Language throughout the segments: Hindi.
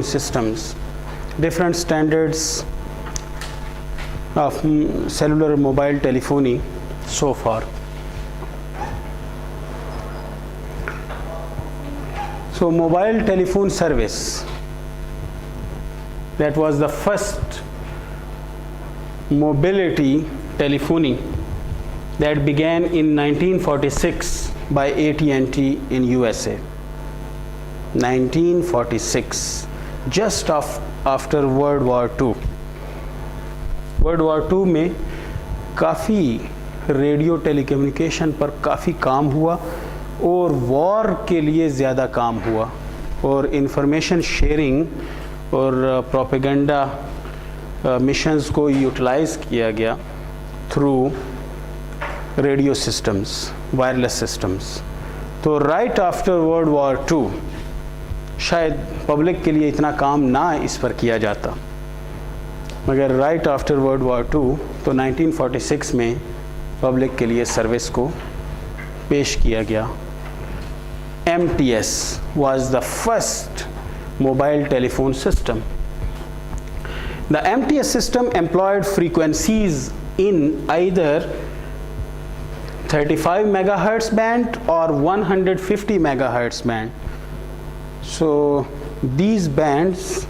systems, different standards of cellular mobile telephony so far. So mobile telephone service, that was the first mobility telephony that began in 1946 by AT&T in USA. 1946, just after World War II. World War II में काफ़ी रेडियो टेलीकम्युनिकेशन पर काफ़ी काम हुआ और वॉर के लिए ज़्यादा काम हुआ और इंफॉर्मेशन शेयरिंग और प्रोपेगेंडा मिशंस को यूटिलाइज़ किया गया through radio systems, wireless systems. तो right after world war II शायद पब्लिक के लिए इतना काम ना इस पर किया जाता, मगर right after world war II तो 1946 में पब्लिक के लिए सर्विस को पेश किया गया। MTS was the first mobile telephone system. The MTS system employed frequencies in either 35 megahertz band or 150 megahertz band. So these bands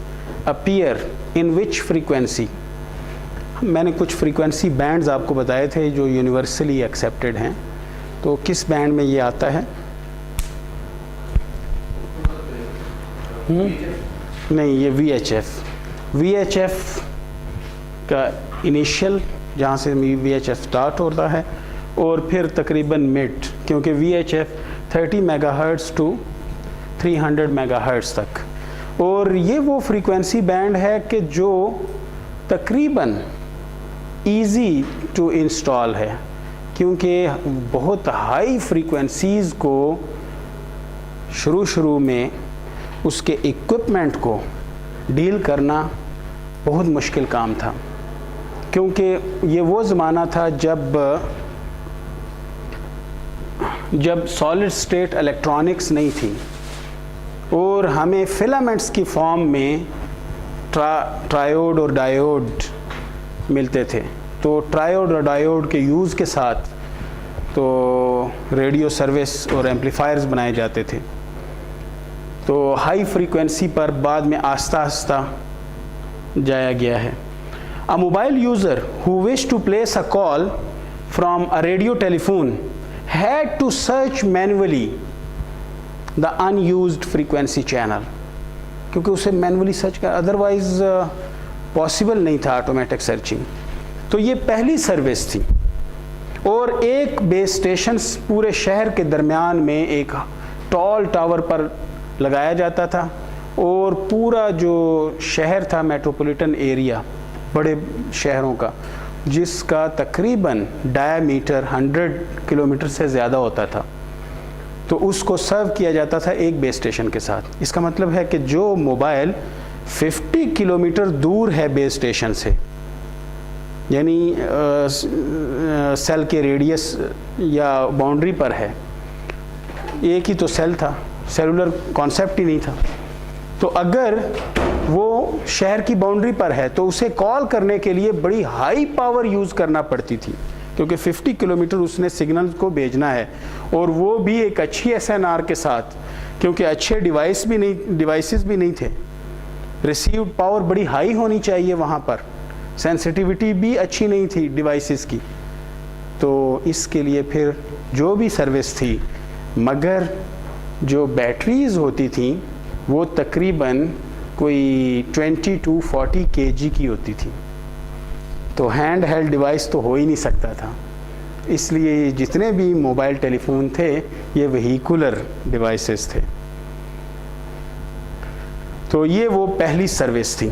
appear in which frequency? मैंने कुछ फ्रीक्वेंसी बैंड्स आपको बताए थे जो यूनिवर्सली एक्सेप्टेड हैं, तो किस बैंड में ये आता है? नहीं, ये VHF का इनिशियल जहाँ से VHF स्टार्ट होता है और फिर तकरीबन मिड, क्योंकि VHF 30 मेगाहर्ट्ज़ टू 300 मेगाहर्ट्ज़ तक, और ये वो फ्रीक्वेंसी बैंड है कि जो तकरीबन इजी टू इंस्टॉल है, क्योंकि बहुत हाई फ्रीक्वेंसीज़ को शुरू में उसके इक्विपमेंट को डील करना बहुत मुश्किल काम था, क्योंकि ये वो ज़माना था जब सॉलिड स्टेट इलेक्ट्रॉनिक्स नहीं थी और हमें फिलामेंट्स की फॉर्म में ट्रायोड और डायोड मिलते थे। तो ट्रायोड और डायोड के यूज़ के साथ तो रेडियो सर्विस और एम्पलीफायर्स बनाए जाते थे। तो हाई फ्रीक्वेंसी पर बाद में आस्ता आस्ता जाया गया है। A mobile user who wished to place a call from a radio telephone had to search manually the unused frequency channel, क्योंकि उसे मैनुअली सर्च कर, अदरवाइज पॉसिबल नहीं था ऑटोमेटिक सर्चिंग। तो ये पहली सर्विस थी और एक बेस स्टेशन पूरे शहर के दरमियान में एक टॉल टावर पर लगाया जाता था और पूरा जो शहर था मेट्रोपॉलिटन एरिया, बड़े शहरों का, जिसका तकरीबन डायमीटर 100 किलोमीटर से ज़्यादा होता था, तो उसको सर्व किया जाता था एक बेस स्टेशन के साथ। इसका मतलब है कि जो मोबाइल 50 किलोमीटर दूर है बेस स्टेशन से, यानी सेल के रेडियस या बाउंड्री पर है, एक ही तो सेल था, सेलुलर कॉन्सेप्ट ही नहीं था, तो अगर वो शहर की बाउंड्री पर है तो उसे कॉल करने के लिए बड़ी हाई पावर यूज़ करना पड़ती थी, क्योंकि 50 किलोमीटर उसने सिग्नल को भेजना है और वो भी एक अच्छी SNR के साथ, क्योंकि अच्छे डिवाइसेस भी नहीं थे। रिसीव्ड पावर बड़ी हाई होनी चाहिए वहाँ पर, सेंसिटिविटी भी अच्छी नहीं थी डिवाइसेस की। तो इसके लिए फिर जो भी सर्विस थी, मगर जो बैटरीज होती थी वो तकरीबन कोई 20 to 40 kg की होती थी, तो हैंड हेल्ड डिवाइस तो हो ही नहीं सकता था। इसलिए जितने भी मोबाइल टेलीफोन थे ये व्हीकुलर डिवाइसेस थे। तो ये वो पहली सर्विस थी।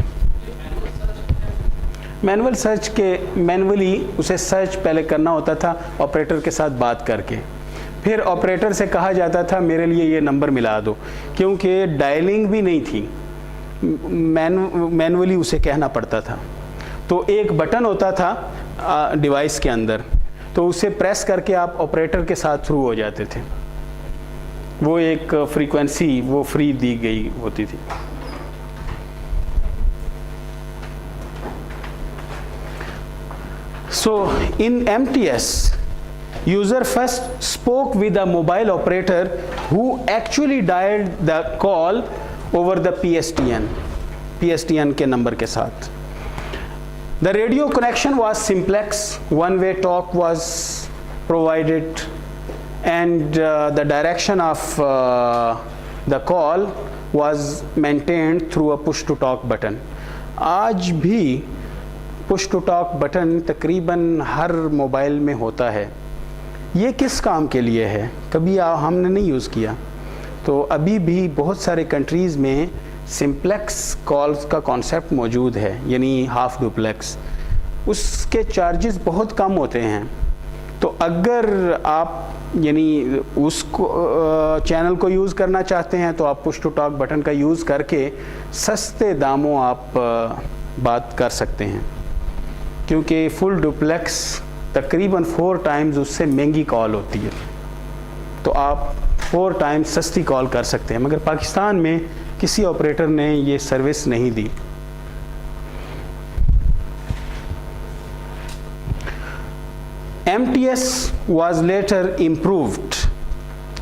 मैनुअल सर्च के मैनुअली उसे सर्च पहले करना होता था ऑपरेटर के साथ बात करके, फिर ऑपरेटर से कहा जाता था मेरे लिए ये नंबर मिला दो, क्योंकि डायलिंग भी नहीं थी, मैनुअली उसे कहना पड़ता था। तो एक बटन होता था डिवाइस के अंदर, तो उसे प्रेस करके आप ऑपरेटर के साथ थ्रू हो जाते थे। वो एक फ्रीक्वेंसी वो फ्री दी गई होती थी। So in MTS, user first spoke with a mobile operator who actually dialed the call over the PSTN के नंबर के साथ. The radio connection was simplex, one-way talk was provided, and the direction of the call was maintained through a push to talk button. आज भी पुश टू टॉक बटन तकरीबन हर मोबाइल में होता है. ये किस काम के लिए है, कभी हमने नहीं यूज़ किया. तो अभी भी बहुत सारे कंट्रीज़ में सिंप्लेक्स कॉल्स का कॉन्सेप्ट मौजूद है, यानी हाफ डुप्लेक्स. उसके चार्जेस बहुत कम होते हैं. तो अगर आप यानी उसको चैनल को यूज़ करना चाहते हैं तो आप पुश टू टॉक बटन का यूज़ करके सस्ते दामों आप बात कर सकते हैं, क्योंकि फुल डुप्लेक्स तकरीबन 4 टाइम्स उससे महंगी कॉल होती है. तो आप 4 टाइम्स सस्ती कॉल कर सकते हैं, मगर पाकिस्तान में किसी ऑपरेटर ने ये सर्विस नहीं दी. MTS was later improved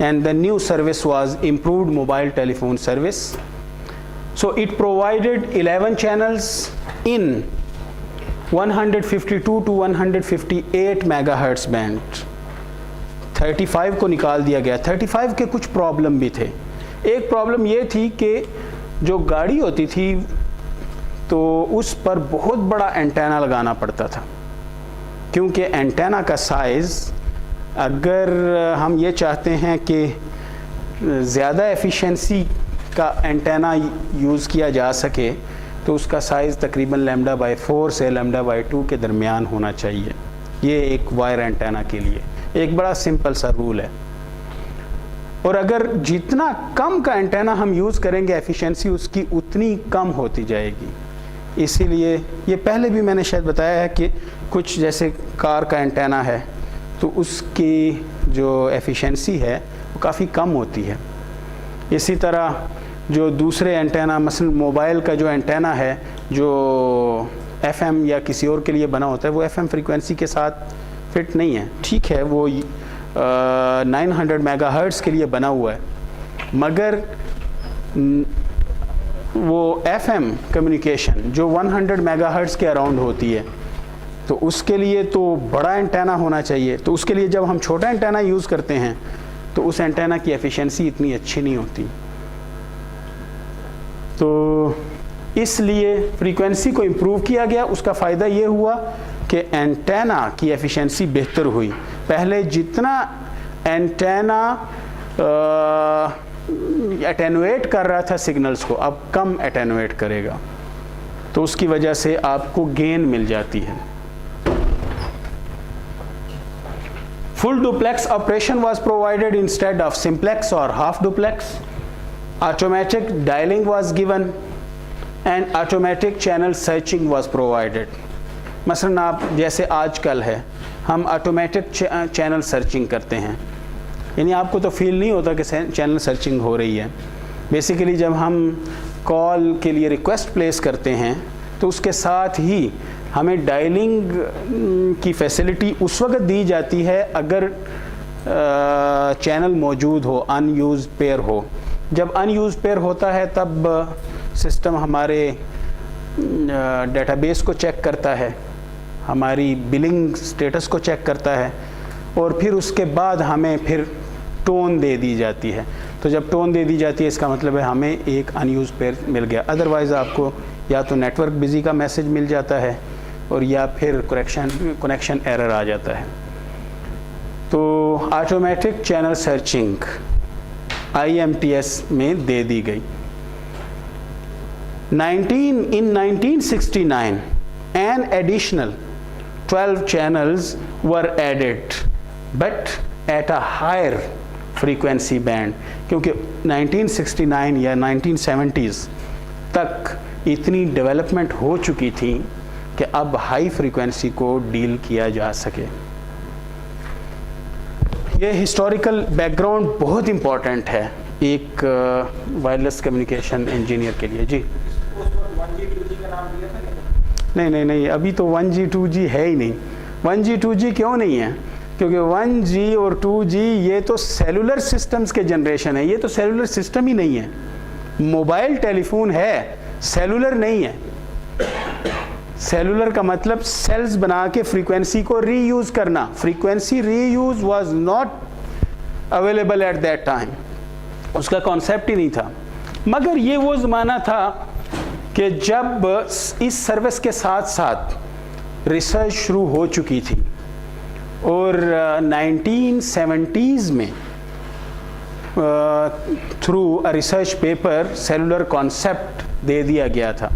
and the new service was improved mobile telephone service. So it provided 11 channels in 152 to 158 megahertz band. 35 को निकाल दिया गया. 35 के कुछ प्रॉब्लम भी थे. एक प्रॉब्लम ये थी कि जो गाड़ी होती थी तो उस पर बहुत बड़ा एंटेना लगाना पड़ता था, क्योंकि एंटेना का साइज़, अगर हम ये चाहते हैं कि ज़्यादा एफिशिएंसी का एंटेना यूज़ किया जा सके तो उसका साइज़ तकरीबन λ/4 से λ/2 के दरमियान होना चाहिए. ये एक वायर एंटेना के लिए एक बड़ा सिंपल सा रूल है. और अगर जितना कम का एंटेना हम यूज़ करेंगे एफिशिएंसी उसकी उतनी कम होती जाएगी. इसीलिए ये पहले भी मैंने शायद बताया है कि कुछ जैसे कार का एंटेना है तो उसकी जो एफिशिएंसी है वो काफ़ी कम होती है. इसी तरह जो दूसरे एंटेना, मसलन मोबाइल का जो एंटेना है जो FM या किसी और के लिए बना होता है, वो FM फ्रीक्वेंसी के साथ फिट नहीं है. ठीक है, वो 900 मेगाहर्ट्ज़ के लिए बना हुआ है, मगर वो FM कम्युनिकेशन जो 100 मेगाहर्ट्ज़ के अराउंड होती है, तो उसके लिए तो बड़ा एंटेना होना चाहिए. तो उसके लिए जब हम छोटा एंटेना यूज़ करते हैं तो उस एंटेना की एफिशिएंसी इतनी अच्छी नहीं होती. तो इसलिए फ्रीक्वेंसी को इम्प्रूव किया गया. उसका फ़ायदा ये हुआ कि एंटेना की एफिशिएंसी बेहतर हुई. पहले जितना एंटेना एटेनुएट कर रहा था सिग्नल्स को, अब कम एटेनुएट करेगा, तो उसकी वजह से आपको गेन मिल जाती है. Full duplex operation was provided instead of simplex or half duplex. Automatic dialing was given and automatic channel searching was provided. मसलन आप जैसे आजकल है, हम ऑटोमेटिक चैनल सर्चिंग करते हैं, यानी आपको तो फील नहीं होता कि चैनल सर्चिंग हो रही है. बेसिकली जब हम कॉल के लिए रिक्वेस्ट प्लेस करते हैं तो उसके साथ ही हमें डायलिंग की फैसिलिटी उस वक्त दी जाती है अगर चैनल मौजूद हो, अनयूज़ पेयर हो. जब अनयूज़ पेयर होता है तब सिस्टम हमारे डेटाबेस को चेक करता है, हमारी बिलिंग स्टेटस को चेक करता है, और फिर उसके बाद हमें फिर टोन दे दी जाती है. तो जब टोन दे दी जाती है इसका मतलब है हमें एक अनयूज़ पेयर मिल गया. अदरवाइज़ आपको या तो नेटवर्क बिज़ी का मैसेज मिल जाता है और या फिर कनेक्शन एरर आ जाता है. तो ऑटोमेटिक चैनल सर्चिंग IMTS में दे दी गई. 1969 an additional 12 channels were added but at a higher frequency band, क्योंकि 1969 या 1970s तक इतनी डेवलपमेंट हो चुकी थी कि अब हाई फ्रीक्वेंसी को डील किया जा सके. ये हिस्टोरिकल बैकग्राउंड बहुत इम्पॉर्टेंट है एक वायरलेस कम्युनिकेशन इंजीनियर के लिए. जी नहीं, अभी तो 1G 2G है ही नहीं. 1G 2G क्यों नहीं है? क्योंकि 1G और 2G ये तो सेलुलर सिस्टम्स के जनरेशन है, ये तो सेलुलर सिस्टम ही नहीं है। मोबाइल टेलीफोन है, सेलुलर नहीं है। सेलुलर का मतलब सेल्स बना के फ्रीक्वेंसी को रीयूज करना। Frequency reuse was not available at that time, उसका कॉन्सेप्ट ही नहीं था। मगर ये वो ज़माना था कि जब इस सर्विस के साथ साथ रिसर्च शुरू हो चुकी थी और 1970s में through a research paper cellular concept दे दिया गया था।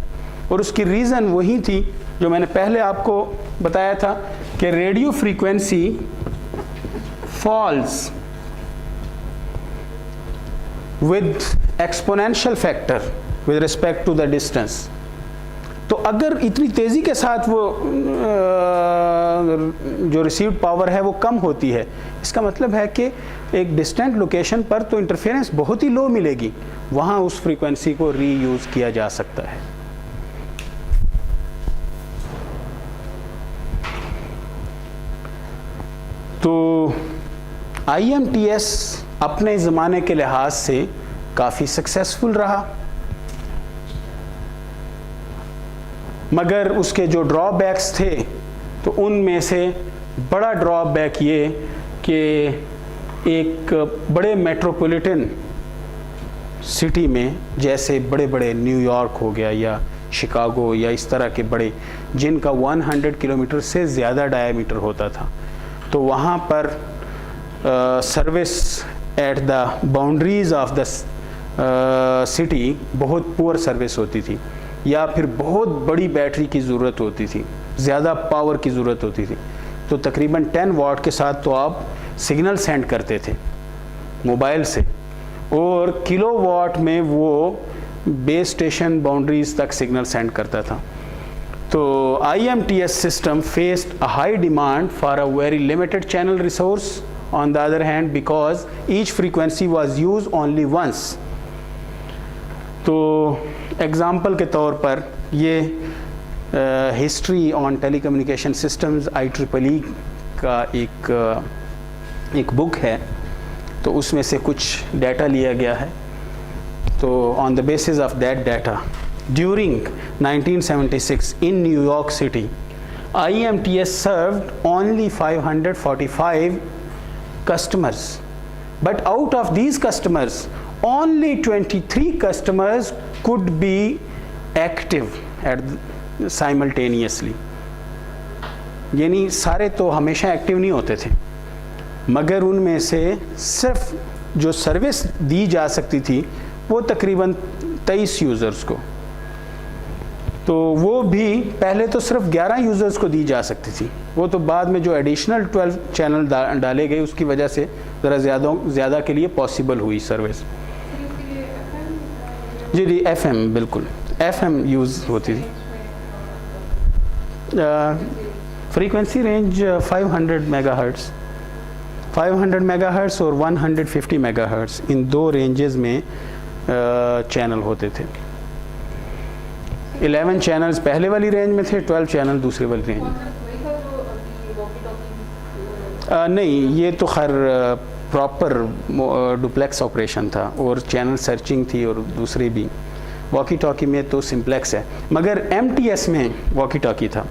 और उसकी रीज़न वही थी जो मैंने पहले आपको बताया था कि radio frequency falls with exponential factor with respect to the distance. तो अगर इतनी तेज़ी के साथ वो जो रिसीव्ड पावर है वो कम होती है, इसका मतलब है कि एक डिस्टेंट लोकेशन पर तो इंटरफेरेंस बहुत ही लो मिलेगी, वहाँ उस फ्रीक्वेंसी को रीयूज़ किया जा सकता है। तो IMTS अपने ज़माने के लिहाज से काफ़ी सक्सेसफुल रहा, मगर उसके जो ड्रॉबैक्स थे तो उनमें से बड़ा ड्रॉबैक ये कि एक बड़े मेट्रोपॉलिटन सिटी में, जैसे बड़े बड़े न्यूयॉर्क हो गया या शिकागो या इस तरह के बड़े जिनका 100 किलोमीटर से ज़्यादा डायमीटर होता था, तो वहाँ पर service at the boundaries of the city बहुत पुअर सर्विस होती थी, या फिर बहुत बड़ी बैटरी की ज़रूरत होती थी, ज़्यादा पावर की ज़रूरत होती थी। तो तकरीबन 10 वाट के साथ तो आप सिग्नल सेंड करते थे मोबाइल से, और किलो वाट में वो बेस स्टेशन बाउंड्रीज तक सिग्नल सेंड करता था। तो IMTS system faced a high demand for a very limited channel resource on the other hand because each frequency was use only once. तो एग्ज़ाम्पल के तौर पर ये history on telecommunication systems IEEE का एक बुक है, तो उसमें से कुछ डाटा लिया गया है। तो on the basis of that data, during 1976 in New York city IMTS served only 545 customers, but out of these customers only 23 customers could be active simultaneously। यानी सारे तो हमेशा एक्टिव नहीं होते थे, मगर उनमें से सिर्फ जो सर्विस दी जा सकती थी वो तकरीबन 23 यूज़र्स को, तो वो भी पहले तो सिर्फ 11 यूज़र्स को दी जा सकती थी, वो तो बाद में जो एडिशनल 12 चैनल डाले गए उसकी वजह से ज़रा ज़्यादा के लिए पॉसिबल हुई सर्विस। जी जी, FM, बिल्कुल FM यूज़ होती थी। फ्रीक्वेंसी रेंज 500 मेगाहर्ट्ज़, 500 मेगाहर्ट्ज़ और 150 मेगाहर्ट्ज़, इन दो रेंजेस में चैनल होते थे। 11 चैनल्स पहले वाली रेंज में थे, 12 चैनल दूसरे वाली रेंज में। नहीं, ये तो खैर प्रॉपर डुप्लेक्स ऑपरेशन था और चैनल सर्चिंग थी, और दूसरी भी वॉकी टॉकी में तो सिंप्लेक्स है, मगर MTS में वॉकी टॉकी था,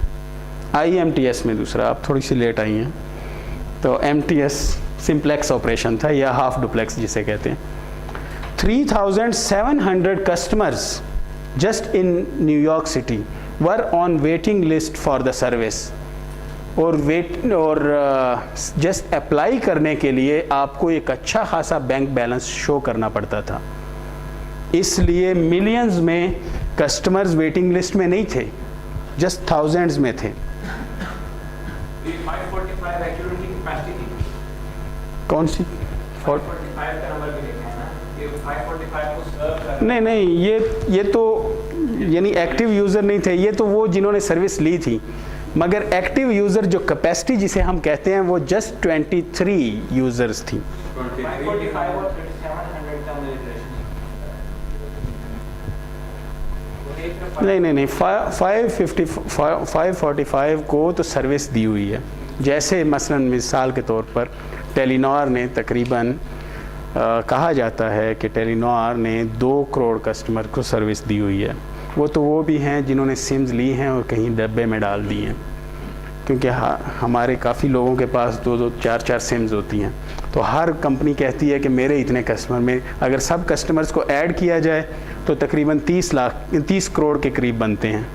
IMTS में दूसरा। आप थोड़ी सी लेट आई हैं, तो MTS सिंप्लेक्स ऑपरेशन था या हाफ डुप्लेक्स जिसे कहते हैं। 3700 customers just in New York city were on waiting list for the service, और जस्ट अप्लाई करने के लिए आपको एक अच्छा खासा बैंक बैलेंस शो करना पड़ता था, इसलिए मिलियंस में कस्टमर्स वेटिंग लिस्ट में नहीं थे, जस्ट थाउजेंड्स में थे। 545 एक्यूरेटली कैपेसिटी थी। कौन सी? 545 का नंबर भी लिखा है ना, ये 545 को सर्व कर। नहीं, ये तो यानी एक्टिव यूज़र नहीं थे, ये तो वो जिन्होंने सर्विस ली थी, मगर एक्टिव यूज़र जो कैपेसिटी जिसे हम कहते हैं वो जस्ट 23 यूज़र्स थी। 545 और 3700 का नहीं, 545 को तो सर्विस दी हुई है, जैसे मसलन मिसाल के तौर पर टेलीनॉर ने तकरीबन कहा जाता है कि टेलीनॉर ने 2 करोड़ कस्टमर को सर्विस दी हुई है। वो भी हैं जिन्होंने सिम्स ली हैं और कहीं डब्बे में डाल दी हैं, क्योंकि हमारे काफ़ी लोगों के पास 2-2 4-4 सिम्स होती हैं। तो हर कंपनी कहती है कि मेरे इतने कस्टमर में, अगर सब कस्टमर्स को ऐड किया जाए तो तकरीबन 30 करोड़ के करीब बनते हैं।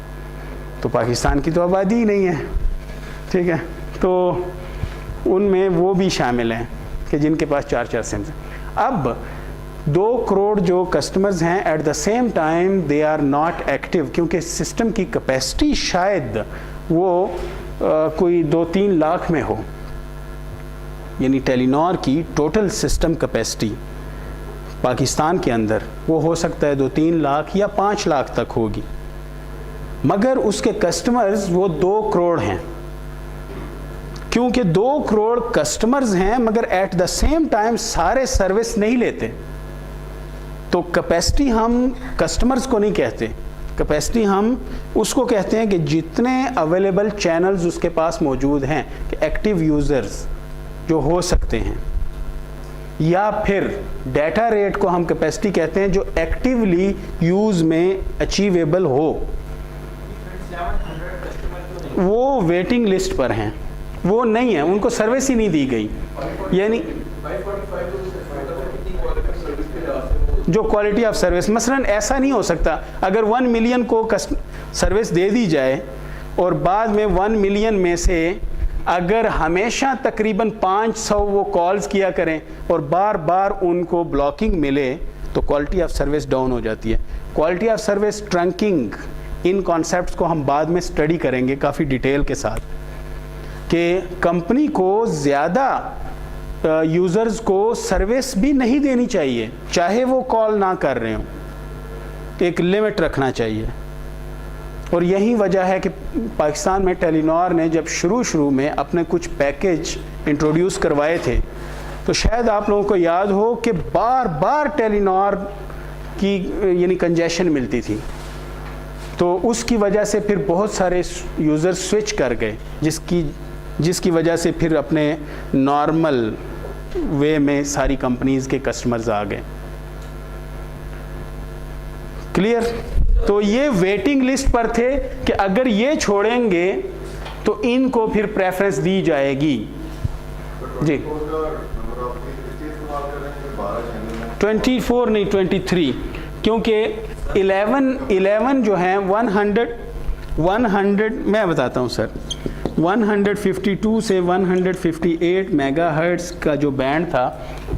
तो पाकिस्तान की तो आबादी ही नहीं है, ठीक है, तो उनमें वो भी शामिल हैं कि जिनके पास 4-4 सिम्स हैं। अब 2 करोड़ जो कस्टमर्स हैं, at the same time they are not active, क्योंकि सिस्टम की कैपेसिटी शायद वो कोई 2-3 लाख में हो। यानी टेलीनॉर की टोटल सिस्टम कैपेसिटी पाकिस्तान के अंदर वो हो सकता है 2-3 लाख या 5 लाख तक होगी, मगर उसके कस्टमर्स वो 2 करोड़ हैं। क्योंकि 2 करोड़ कस्टमर्स हैं मगर एट द सेम टाइम सारे सर्विस नहीं लेते, तो कैपेसिटी हम कस्टमर्स को नहीं कहते, कैपेसिटी हम उसको कहते हैं कि जितने अवेलेबल चैनल्स उसके पास मौजूद हैं, कि एक्टिव यूज़र्स जो हो सकते हैं, या फिर डाटा रेट को हम कैपेसिटी कहते हैं जो एक्टिवली यूज़ में अचीवेबल हो। वो वेटिंग लिस्ट पर हैं, वो नहीं है, उनको सर्विस ही नहीं दी गई। यानी जो क्वालिटी ऑफ सर्विस, मसलन ऐसा नहीं हो सकता अगर 1 मिलियन को सर्विस दे दी जाए और बाद में 1 मिलियन में से अगर हमेशा तकरीबन 500 वो कॉल्स किया करें और बार बार उनको ब्लॉकिंग मिले, तो क्वालिटी ऑफ सर्विस डाउन हो जाती है। Quality of service trunking, in concepts को हम बाद में स्टडी करेंगे काफ़ी डिटेल के साथ, कि कंपनी को ज़्यादा यूज़र्स को सर्विस भी नहीं देनी चाहिए, चाहे वो कॉल ना कर रहे हो, एक लिमिट रखना चाहिए। और यही वजह है कि पाकिस्तान में टेलीनॉर ने जब शुरू में अपने कुछ पैकेज इंट्रोड्यूस करवाए थे, तो शायद आप लोगों को याद हो कि बार बार टेलीनॉर की यानी कंजेशन मिलती थी, तो उसकी वजह से फिर बहुत सारे यूज़र स्विच कर गए, जिसकी वजह से फिर अपने नॉर्मल वे में सारी कंपनीज के कस्टमर्स आ गए। क्लियर? तो ये वेटिंग लिस्ट पर थे कि अगर ये छोड़ेंगे तो इनको फिर प्रेफरेंस दी जाएगी। जी 24 नहीं 23, क्योंकि 11 जो हैं 100 मैं बताता हूँ सर, 152 से 158 मेगाहर्ट्ज़ का जो बैंड था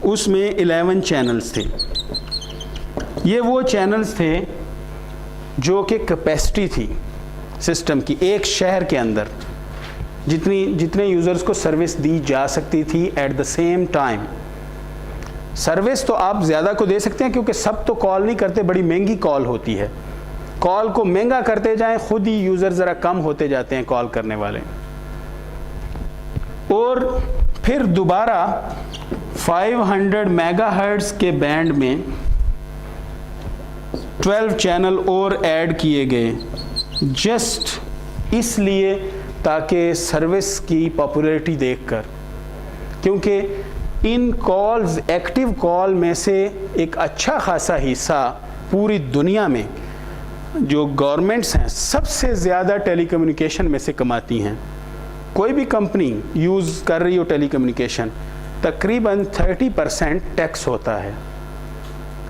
उसमें 11 चैनल्स थे। ये वो चैनल्स थे जो कि कैपेसिटी थी सिस्टम की, एक शहर के अंदर जितने यूज़र्स को सर्विस दी जा सकती थी eight the same time. Service तो आप ज़्यादा को दे सकते हैं, क्योंकि सब तो कॉल नहीं करते, बड़ी महंगी कॉल होती है। कॉल को महंगा करते जाएं, खुद ही यूज़र ज़रा कम होते जाते हैं कॉल करने वाले। और फिर दोबारा 500 मेगाहर्ट्ज़ के बैंड में 12 चैनल और ऐड किए गए, जस्ट इसलिए ताकि सर्विस की पॉपुलैरिटी देखकर, क्योंकि इन कॉल्स, एक्टिव कॉल में से एक अच्छा खासा हिस्सा पूरी दुनिया में जो गवर्नमेंट्स हैं सबसे ज़्यादा टेलीकम्युनिकेशन में से कमाती हैं। कोई भी कंपनी यूज़ कर रही हो टेलीकम्युनिकेशन, तकरीबन 30% टैक्स होता है।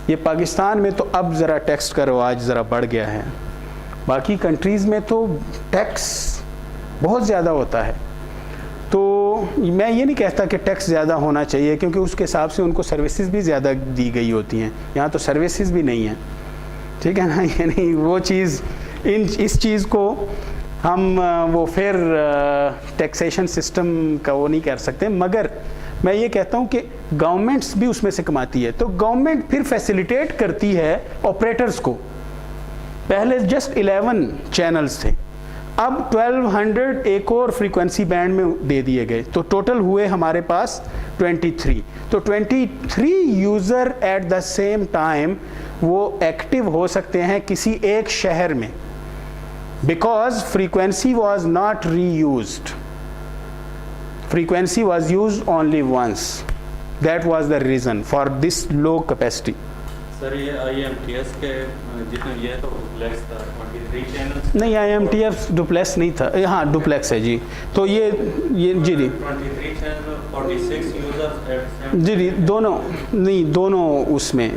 ये पाकिस्तान में तो अब ज़रा टैक्स का रवाज ज़रा बढ़ गया है, बाकी कंट्रीज़ में तो टैक्स बहुत ज़्यादा होता है। तो मैं ये नहीं कहता कि टैक्स ज़्यादा होना चाहिए, क्योंकि उसके हिसाब से उनको सर्विसेज भी ज़्यादा दी गई होती हैं। यहाँ तो सर्विसेज भी नहीं हैं, ठीक है ना। यानी वो चीज़, इस चीज़ को हम वो फिर टैक्सेशन सिस्टम का वो नहीं कर सकते, मगर मैं ये कहता हूँ कि गवर्नमेंट्स भी उसमें से कमाती है, तो गवर्नमेंट फिर फैसिलिटेट करती है ऑपरेटर्स को। पहले जस्ट 11 चैनल्स थे, अब 1200 एक और फ्रीक्वेंसी बैंड में दे दिए गए, तो टोटल हुए हमारे पास 23। तो 23 user eight the same time वो एक्टिव हो सकते हैं किसी एक शहर में, because frequency was not reused. frequency was used only once. That was the reason for this low capacity. Sir ये IMTS के जितने ये तो डुप्लेक्स था 23 चैनल्स नहीं, IMTS डुप्लेक्स नहीं था, हाँ डुप्लेक्स है जी। तो ये जी 23 चैनल 46 यूजर्स एट जी दोनों नहीं, दोनों उसमें,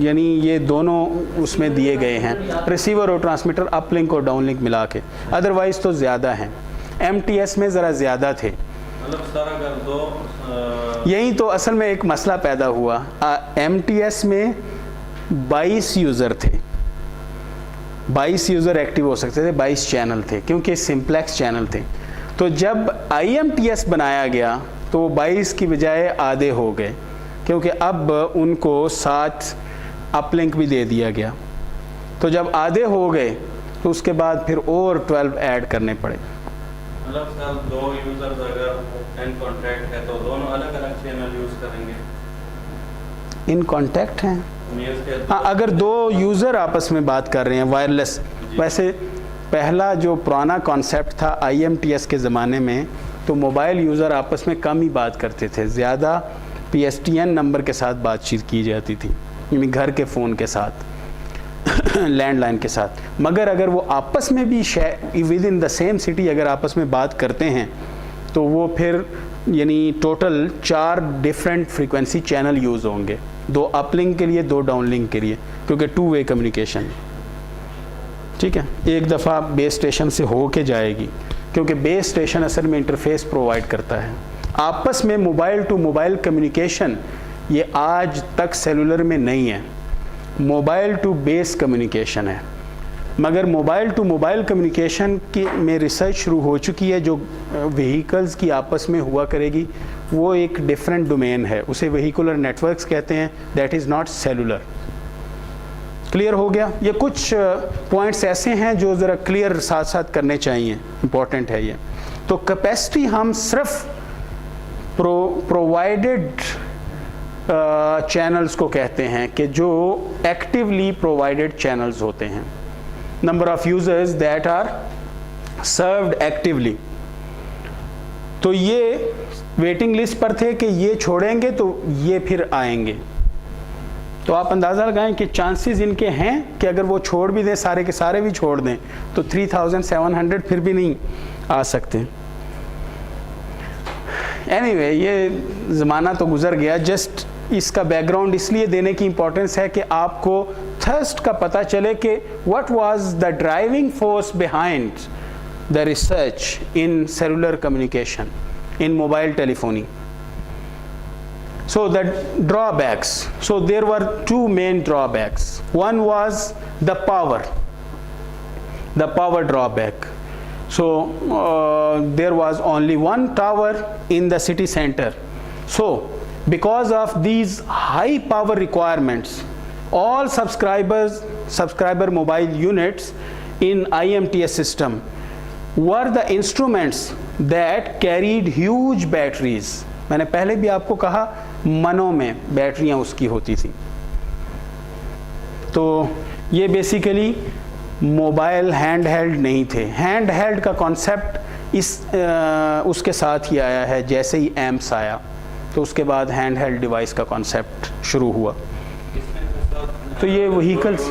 यानी ये दोनों उसमें दिए गए हैं, रिसीवर और ट्रांसमीटर अपलिंक और डाउनलिंक मिला के, अदरवाइज़ तो ज़्यादा हैं। MTS में ज़रा ज़्यादा थे। मतलब सर अगर दो यही तो असल में एक मसला पैदा हुआ। MTS में 22 यूज़र थे, 22 यूज़र एक्टिव हो सकते थे, 22 चैनल थे, क्योंकि सिंप्लेक्स चैनल थे। तो जब IMTS बनाया गया तो वो 22 की बजाय आधे हो गए, क्योंकि अब उनको साथ अपलिंक भी दे दिया गया। तो जब आधे हो गए तो उसके बाद फिर और 12 ऐड करने पड़े। मतलब सर दो यूजर्स अगर इन कॉन्टैक्ट है तो दोनों अलग अलग चैनल यूज करेंगे? इन कॉन्टैक्ट हैं, हाँ, अगर दो यूज़र आपस में बात कर रहे हैं वायरलेस। वैसे पहला जो पुराना कॉन्सेप्ट था IMTS के ज़माने में, तो मोबाइल यूज़र आपस में कम ही बात करते थे, ज़्यादा PSTN नंबर के साथ बातचीत की जाती थी, यानी घर के फ़ोन के साथ लैंडलाइन के साथ। मगर अगर वो आपस में भी with in the same city अगर आपस में बात करते हैं तो वो फिर यानी total 4 different frequency channel use होंगे, 2 अपलिंक के लिए, 2 डाउनलिंक के लिए, क्योंकि 2 वे कम्युनिकेशन, ठीक है। एक दफ़ा बेस स्टेशन से हो के जाएगी, क्योंकि बेस स्टेशन असल में इंटरफेस प्रोवाइड करता है। आपस में मोबाइल टू मोबाइल कम्युनिकेशन ये आज तक सेलुलर में नहीं है, मोबाइल टू बेस कम्युनिकेशन है। मगर मोबाइल टू मोबाइल कम्युनिकेशन की में रिसर्च शुरू हो चुकी है, जो व्हीकल्स की आपस में हुआ करेगी, वो एक डिफरेंट डोमेन है, उसे व्हीकुलर नेटवर्क्स कहते हैं, that is not cellular. Clear हो गया? ये कुछ पॉइंट्स ऐसे हैं जो ज़रा क्लियर साथ साथ करने चाहिए, इम्पॉर्टेंट है ये। तो कैपेसिटी हम सिर्फ प्रोवाइडेड चैनल्स को कहते हैं कि जो एक्टिवली प्रोवाइडेड चैनल्स होते हैं, number of users that are served actively. तो ये वेटिंग लिस्ट पर थे कि ये छोड़ेंगे तो ये फिर आएंगे। तो आप अंदाज़ा लगाएं कि चांसेस इनके हैं कि अगर वो छोड़ भी दें, सारे के सारे भी छोड़ दें, तो 3700 फिर भी नहीं आ सकते। एनीवे, ये ज़माना तो गुज़र गया। जस्ट इसका बैकग्राउंड इसलिए देने की इम्पोर्टेंस है कि आपको थर्स्ट का पता चले कि what was the driving force behind the research in cellular communication, in mobile telephony. So the drawbacks. So there were 2 main drawbacks. One was the power drawback. So there was only one tower in the city center. So because of these high power requirements, all subscriber mobile units in IMTS system were the instruments that carried huge batteries. मैंने पहले भी आपको कहा, मनों में बैटरियां उसकी होती थी। तो ये बेसिकली मोबाइल हैंड हेल्ड नहीं थे। हैंड हेल्ड का कॉन्सेप्ट उसके साथ ही आया है, जैसे ही एम्प्स आया तो उसके बाद हैंड हेल्ड डिवाइस का कॉन्सेप्ट शुरू हुआ। तो ये व्हीकल्स,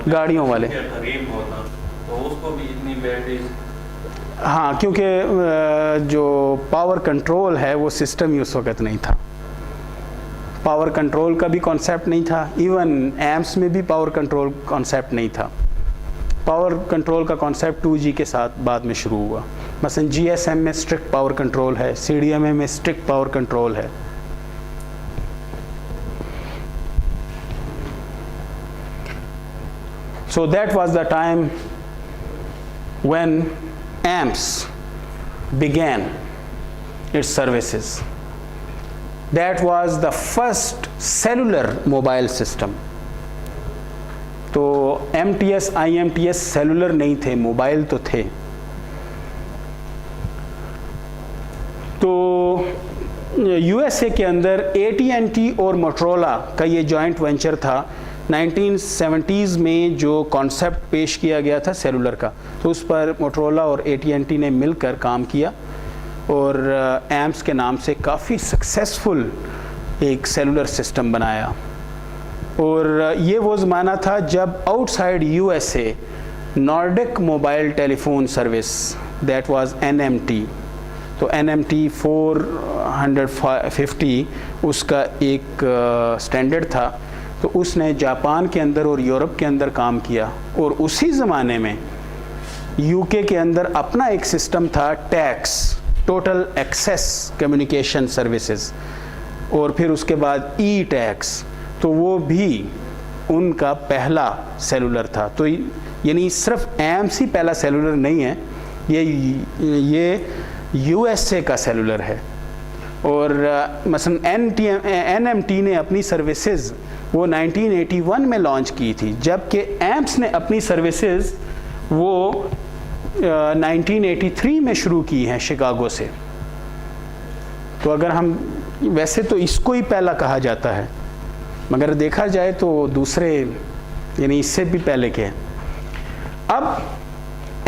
गाड़ियों वाले, तो उसको भी इतनी बैटरी, हाँ, क्योंकि जो पावर कंट्रोल है वो सिस्टम ही उस वक्त नहीं था। पावर कंट्रोल का भी कॉन्सेप्ट नहीं था, इवन एम्प्स में भी पावर कंट्रोल कॉन्सेप्ट नहीं था। पावर कंट्रोल का कॉन्सेप्ट 2G के साथ बाद में शुरू हुआ। मसलन GSM में स्ट्रिक्ट पावर कंट्रोल है, CDMA में स्ट्रिक्ट पावर कंट्रोल है। So that was the time when AMPS began its services. That was the first cellular mobile system. तो MTS, IMTS सेलुलर नहीं थे, मोबाइल तो थे। तो USA के अंदर AT&T और मोटरोला का ये जॉइंट वेंचर था। 1970s में जो कॉन्सेप्ट पेश किया गया था सेलुलर का, तो उस पर मोटरोला और AT&T ने मिलकर काम किया और एम्स के नाम से काफ़ी सक्सेसफुल एक सेलुलर सिस्टम बनाया। और ये वो ज़माना था जब outside USA Nordic mobile telephone service that was NMT, तो एनएमटी 450 उसका एक स्टैंडर्ड था, तो उसने जापान के अंदर और यूरोप के अंदर काम किया। और उसी ज़माने में यूके के अंदर अपना एक सिस्टम था TACS, total access communication services, और फिर उसके बाद ई टैक्स, तो वो भी उनका पहला सेलुलर था। तो यानी सिर्फ एम्स ही पहला सेलुलर नहीं है, ये यूएसए का सेलुलर है। और मसलन एनएमटी ने अपनी सर्विसेज वो 1981 में लॉन्च की थी, जबकि एम्स ने अपनी सर्विसेज वो 1983 में शुरू की हैं शिकागो से। तो अगर हम वैसे तो इसको ही पहला कहा जाता है, मगर देखा जाए तो दूसरे यानी इससे भी पहले के। अब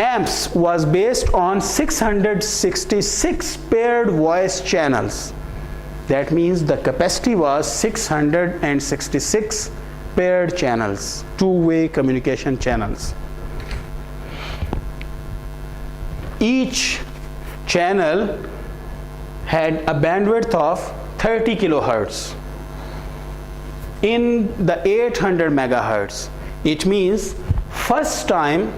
AMPS was based on 666 paired voice channels. That means the capacity was 666 paired channels, two-way communication channels. Each channel had a bandwidth of 30 kilohertz in the 800 megahertz. It means first time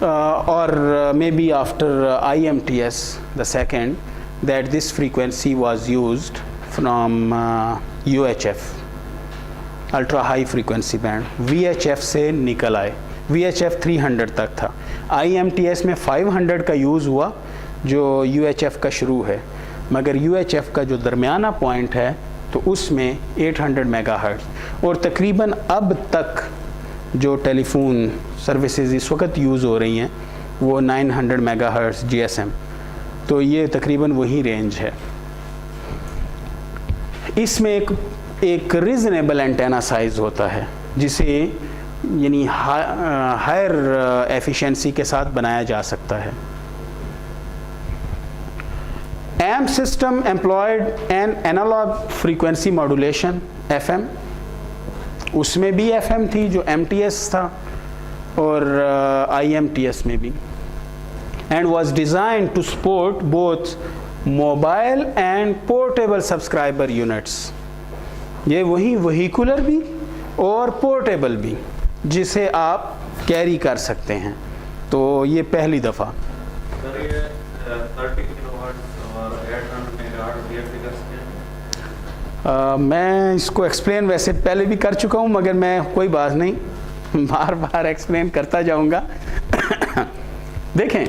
or maybe after IMTS, the second, that this frequency was used from UHF, ultra high frequency band. VHF से निकल आए, VHF 300 तक था, IMTS में 500 का यूज़ हुआ जो UHF का शुरू है, मगर UHF का जो दरमियाना पॉइंट है तो उसमें 800 मेगाहर्ट्ज़। और तकरीबन अब तक जो टेलीफोन सर्विसेज इस वक्त यूज़ हो रही हैं वो 900 मेगाहर्ट्ज़ GSM, तो ये तकरीबन वही रेंज है। इसमें एक रीज़नेबल एंटेना साइज़ होता है जिसे यानी हायर एफिशिएंसी के साथ बनाया जा सकता है। AMP system employed an analog frequency modulation FM, उसमें भी FM थी जो MTS था और IMTS में भी, and was designed to support both mobile and portable subscriber units. ये वही vehicular भी और portable भी जिसे आप कैरी कर सकते हैं। तो ये पहली दफ़ा। सर ये 30 किलोवाट और 800 मेगाहर्ट्ज़ ये फिगर्स क्या? मैं इसको एक्सप्लेन वैसे पहले भी कर चुका हूँ, मगर मैं कोई बात नहीं, बार बार एक्सप्लेन करता जाऊँगा। देखें,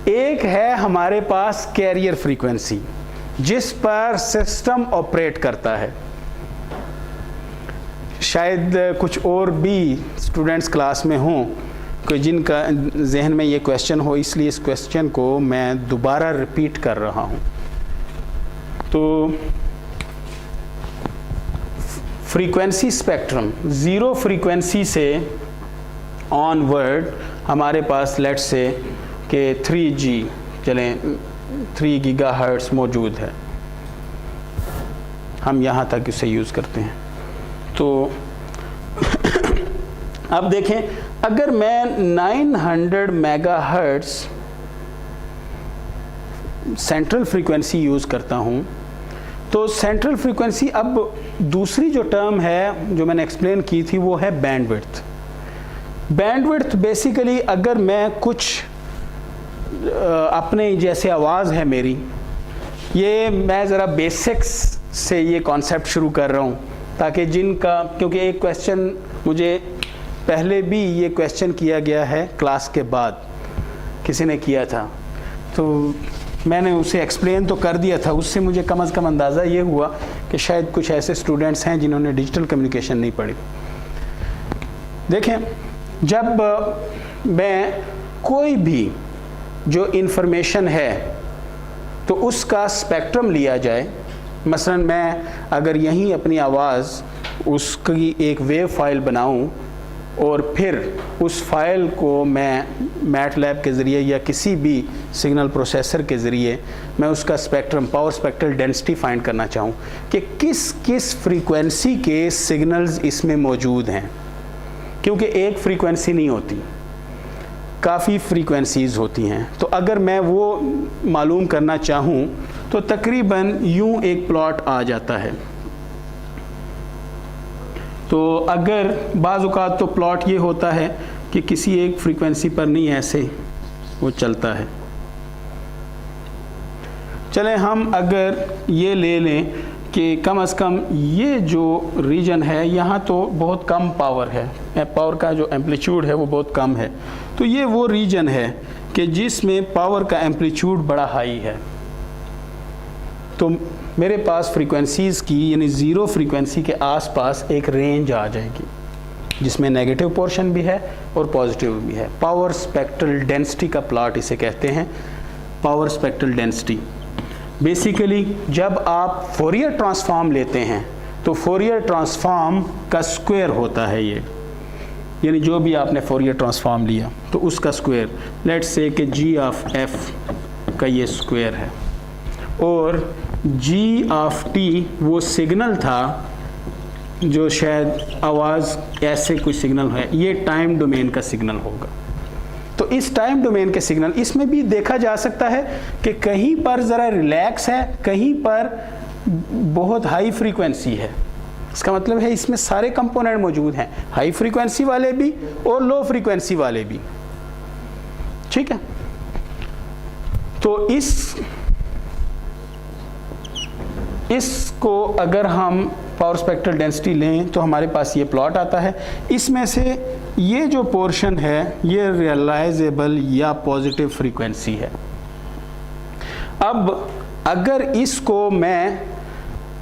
एक है हमारे पास कैरियर फ्रीक्वेंसी जिस पर सिस्टम ऑपरेट करता है। शायद कुछ और भी स्टूडेंट्स क्लास में हों कि जिनका जहन में ये क्वेश्चन हो, इसलिए इस क्वेश्चन को मैं दोबारा रिपीट कर रहा हूँ। तो फ्रीक्वेंसी स्पेक्ट्रम, ज़ीरो फ्रीक्वेंसी से ऑनवर्ड हमारे पास लेट्स से कि 3G चलें, 3 गीगाहर्ट्ज़ मौजूद है, हम यहाँ तक इसे यूज़ करते हैं। तो अब देखें, अगर मैं 900 मेगाहर्ट्ज़ सेंट्रल फ्रीक्वेंसी यूज़ करता हूँ, तो सेंट्रल फ्रीक्वेंसी, अब दूसरी जो टर्म है जो मैंने एक्सप्लेन की थी वो है बैंडविड्थ। बैंडविड्थ बेसिकली अगर मैं कुछ अपने जैसे आवाज़ है मेरी, ये मैं ज़रा बेसिक्स से ये कॉन्सेप्ट शुरू कर रहा हूँ ताकि जिनका, क्योंकि एक क्वेश्चन मुझे पहले भी ये क्वेश्चन किया गया है क्लास के बाद, किसी ने किया था, तो मैंने उसे एक्सप्लेन तो कर दिया था, उससे मुझे कम से कम अंदाज़ा ये हुआ कि शायद कुछ ऐसे स्टूडेंट्स हैं जिन्होंने डिजिटल कम्युनिकेशन नहीं पढ़ी। देखें, जब मैं कोई भी जो इन्फॉर्मेशन है तो उसका स्पेक्ट्रम लिया जाए, मसलन मैं अगर यहीं अपनी आवाज़ उसकी एक वेव फाइल बनाऊं और फिर उस फाइल को मैं मैटलैब के ज़रिए या किसी भी सिग्नल प्रोसेसर के ज़रिए मैं उसका spectrum, power spectral density find करना चाहूँ कि किस किस फ्रीक्वेंसी के सिग्नल्स इसमें मौजूद हैं, क्योंकि एक फ्रीक्वेंसी नहीं होती, काफ़ी फ्रीक्वेंसीज़ होती हैं। तो अगर मैं वो मालूम करना चाहूँ तो तकरीबन यूँ एक प्लॉट आ जाता है। तो अगर बाज़ औक़ात तो प्लॉट ये होता है कि किसी एक फ्रीक्वेंसी पर नहीं, ऐसे वो चलता है। चलें हम अगर ये ले लें कि कम से कम ये जो रीजन है यहाँ तो बहुत कम पावर है, पावर का जो एम्पलीट्यूड है वो बहुत कम है। तो ये वो रीजन है कि जिसमें पावर का एम्पलीट्यूड बड़ा हाई है। तो मेरे पास फ्रीक्वेंसीज़ की यानी ज़ीरो फ्रीक्वेंसी के आसपास एक रेंज आ जाएगी जिसमें नेगेटिव पोर्शन भी है और पॉजिटिव भी है। पावर स्पेक्ट्रल डेंसिटी का प्लॉट इसे कहते हैं, पावर स्पेक्ट्रल डेंसिटी। बेसिकली जब आप फोरियर ट्रांसफॉर्म लेते हैं तो फोरियर ट्रांसफॉर्म का स्क्वायर होता है ये, यानी जो भी आपने फोरियर ट्रांसफॉर्म लिया तो उसका स्क्वायर, लेट्स से कि जी ऑफ एफ का ये स्क्वायर है, और जी ऑफ टी वो सिग्नल था जो शायद आवाज़ ऐसे कोई सिग्नल है, ये टाइम डोमेन का सिग्नल होगा। तो इस टाइम डोमेन के सिग्नल इसमें भी देखा जा सकता है कि कहीं पर ज़रा रिलैक्स है, कहीं पर बहुत हाई फ्रीक्वेंसी है। इसका मतलब है इसमें सारे कंपोनेंट मौजूद हैं, हाई फ्रीक्वेंसी वाले भी और लो फ्रीक्वेंसी वाले भी। ठीक है, तो इसको अगर हम पावर स्पेक्ट्रल डेंसिटी लें तो हमारे पास ये प्लॉट आता है। इसमें से ये जो पोर्शन है ये रियलाइजेबल या पॉजिटिव फ्रीक्वेंसी है। अब अगर इसको मैं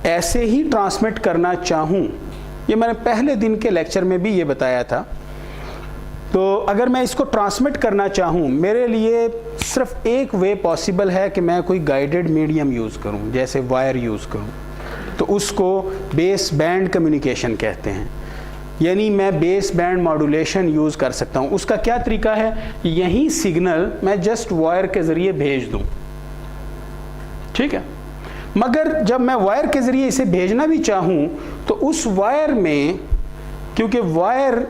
ऐसे ही ट्रांसमिट करना चाहूँ, ये मैंने पहले दिन के लेक्चर में भी ये बताया था, तो अगर मैं इसको ट्रांसमिट करना चाहूँ मेरे लिए सिर्फ एक वे पॉसिबल है कि मैं कोई गाइडेड मीडियम यूज़ करूँ, जैसे वायर यूज़ करूँ। तो उसको बेस बैंड कम्युनिकेशन कहते हैं, यानी मैं बेस बैंड मॉड्यूलेशन यूज़ कर सकता हूँ। उसका क्या तरीका है, यही सिग्नल मैं जस्ट वायर के ज़रिए भेज दूँ। ठीक है, मगर जब मैं वायर के ज़रिए इसे भेजना भी चाहूँ तो उस वायर में, क्योंकि वायर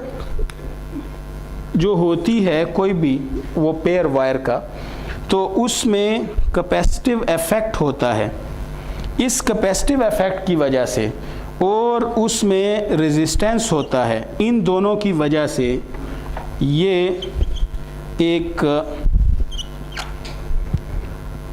जो होती है कोई भी वो पेयर वायर का, तो उसमें कैपेसिटिव इफ़ेक्ट होता है। इस कैपेसिटिव इफ़ेक्ट की वजह से और उसमें रेजिस्टेंस होता है, इन दोनों की वजह से ये एक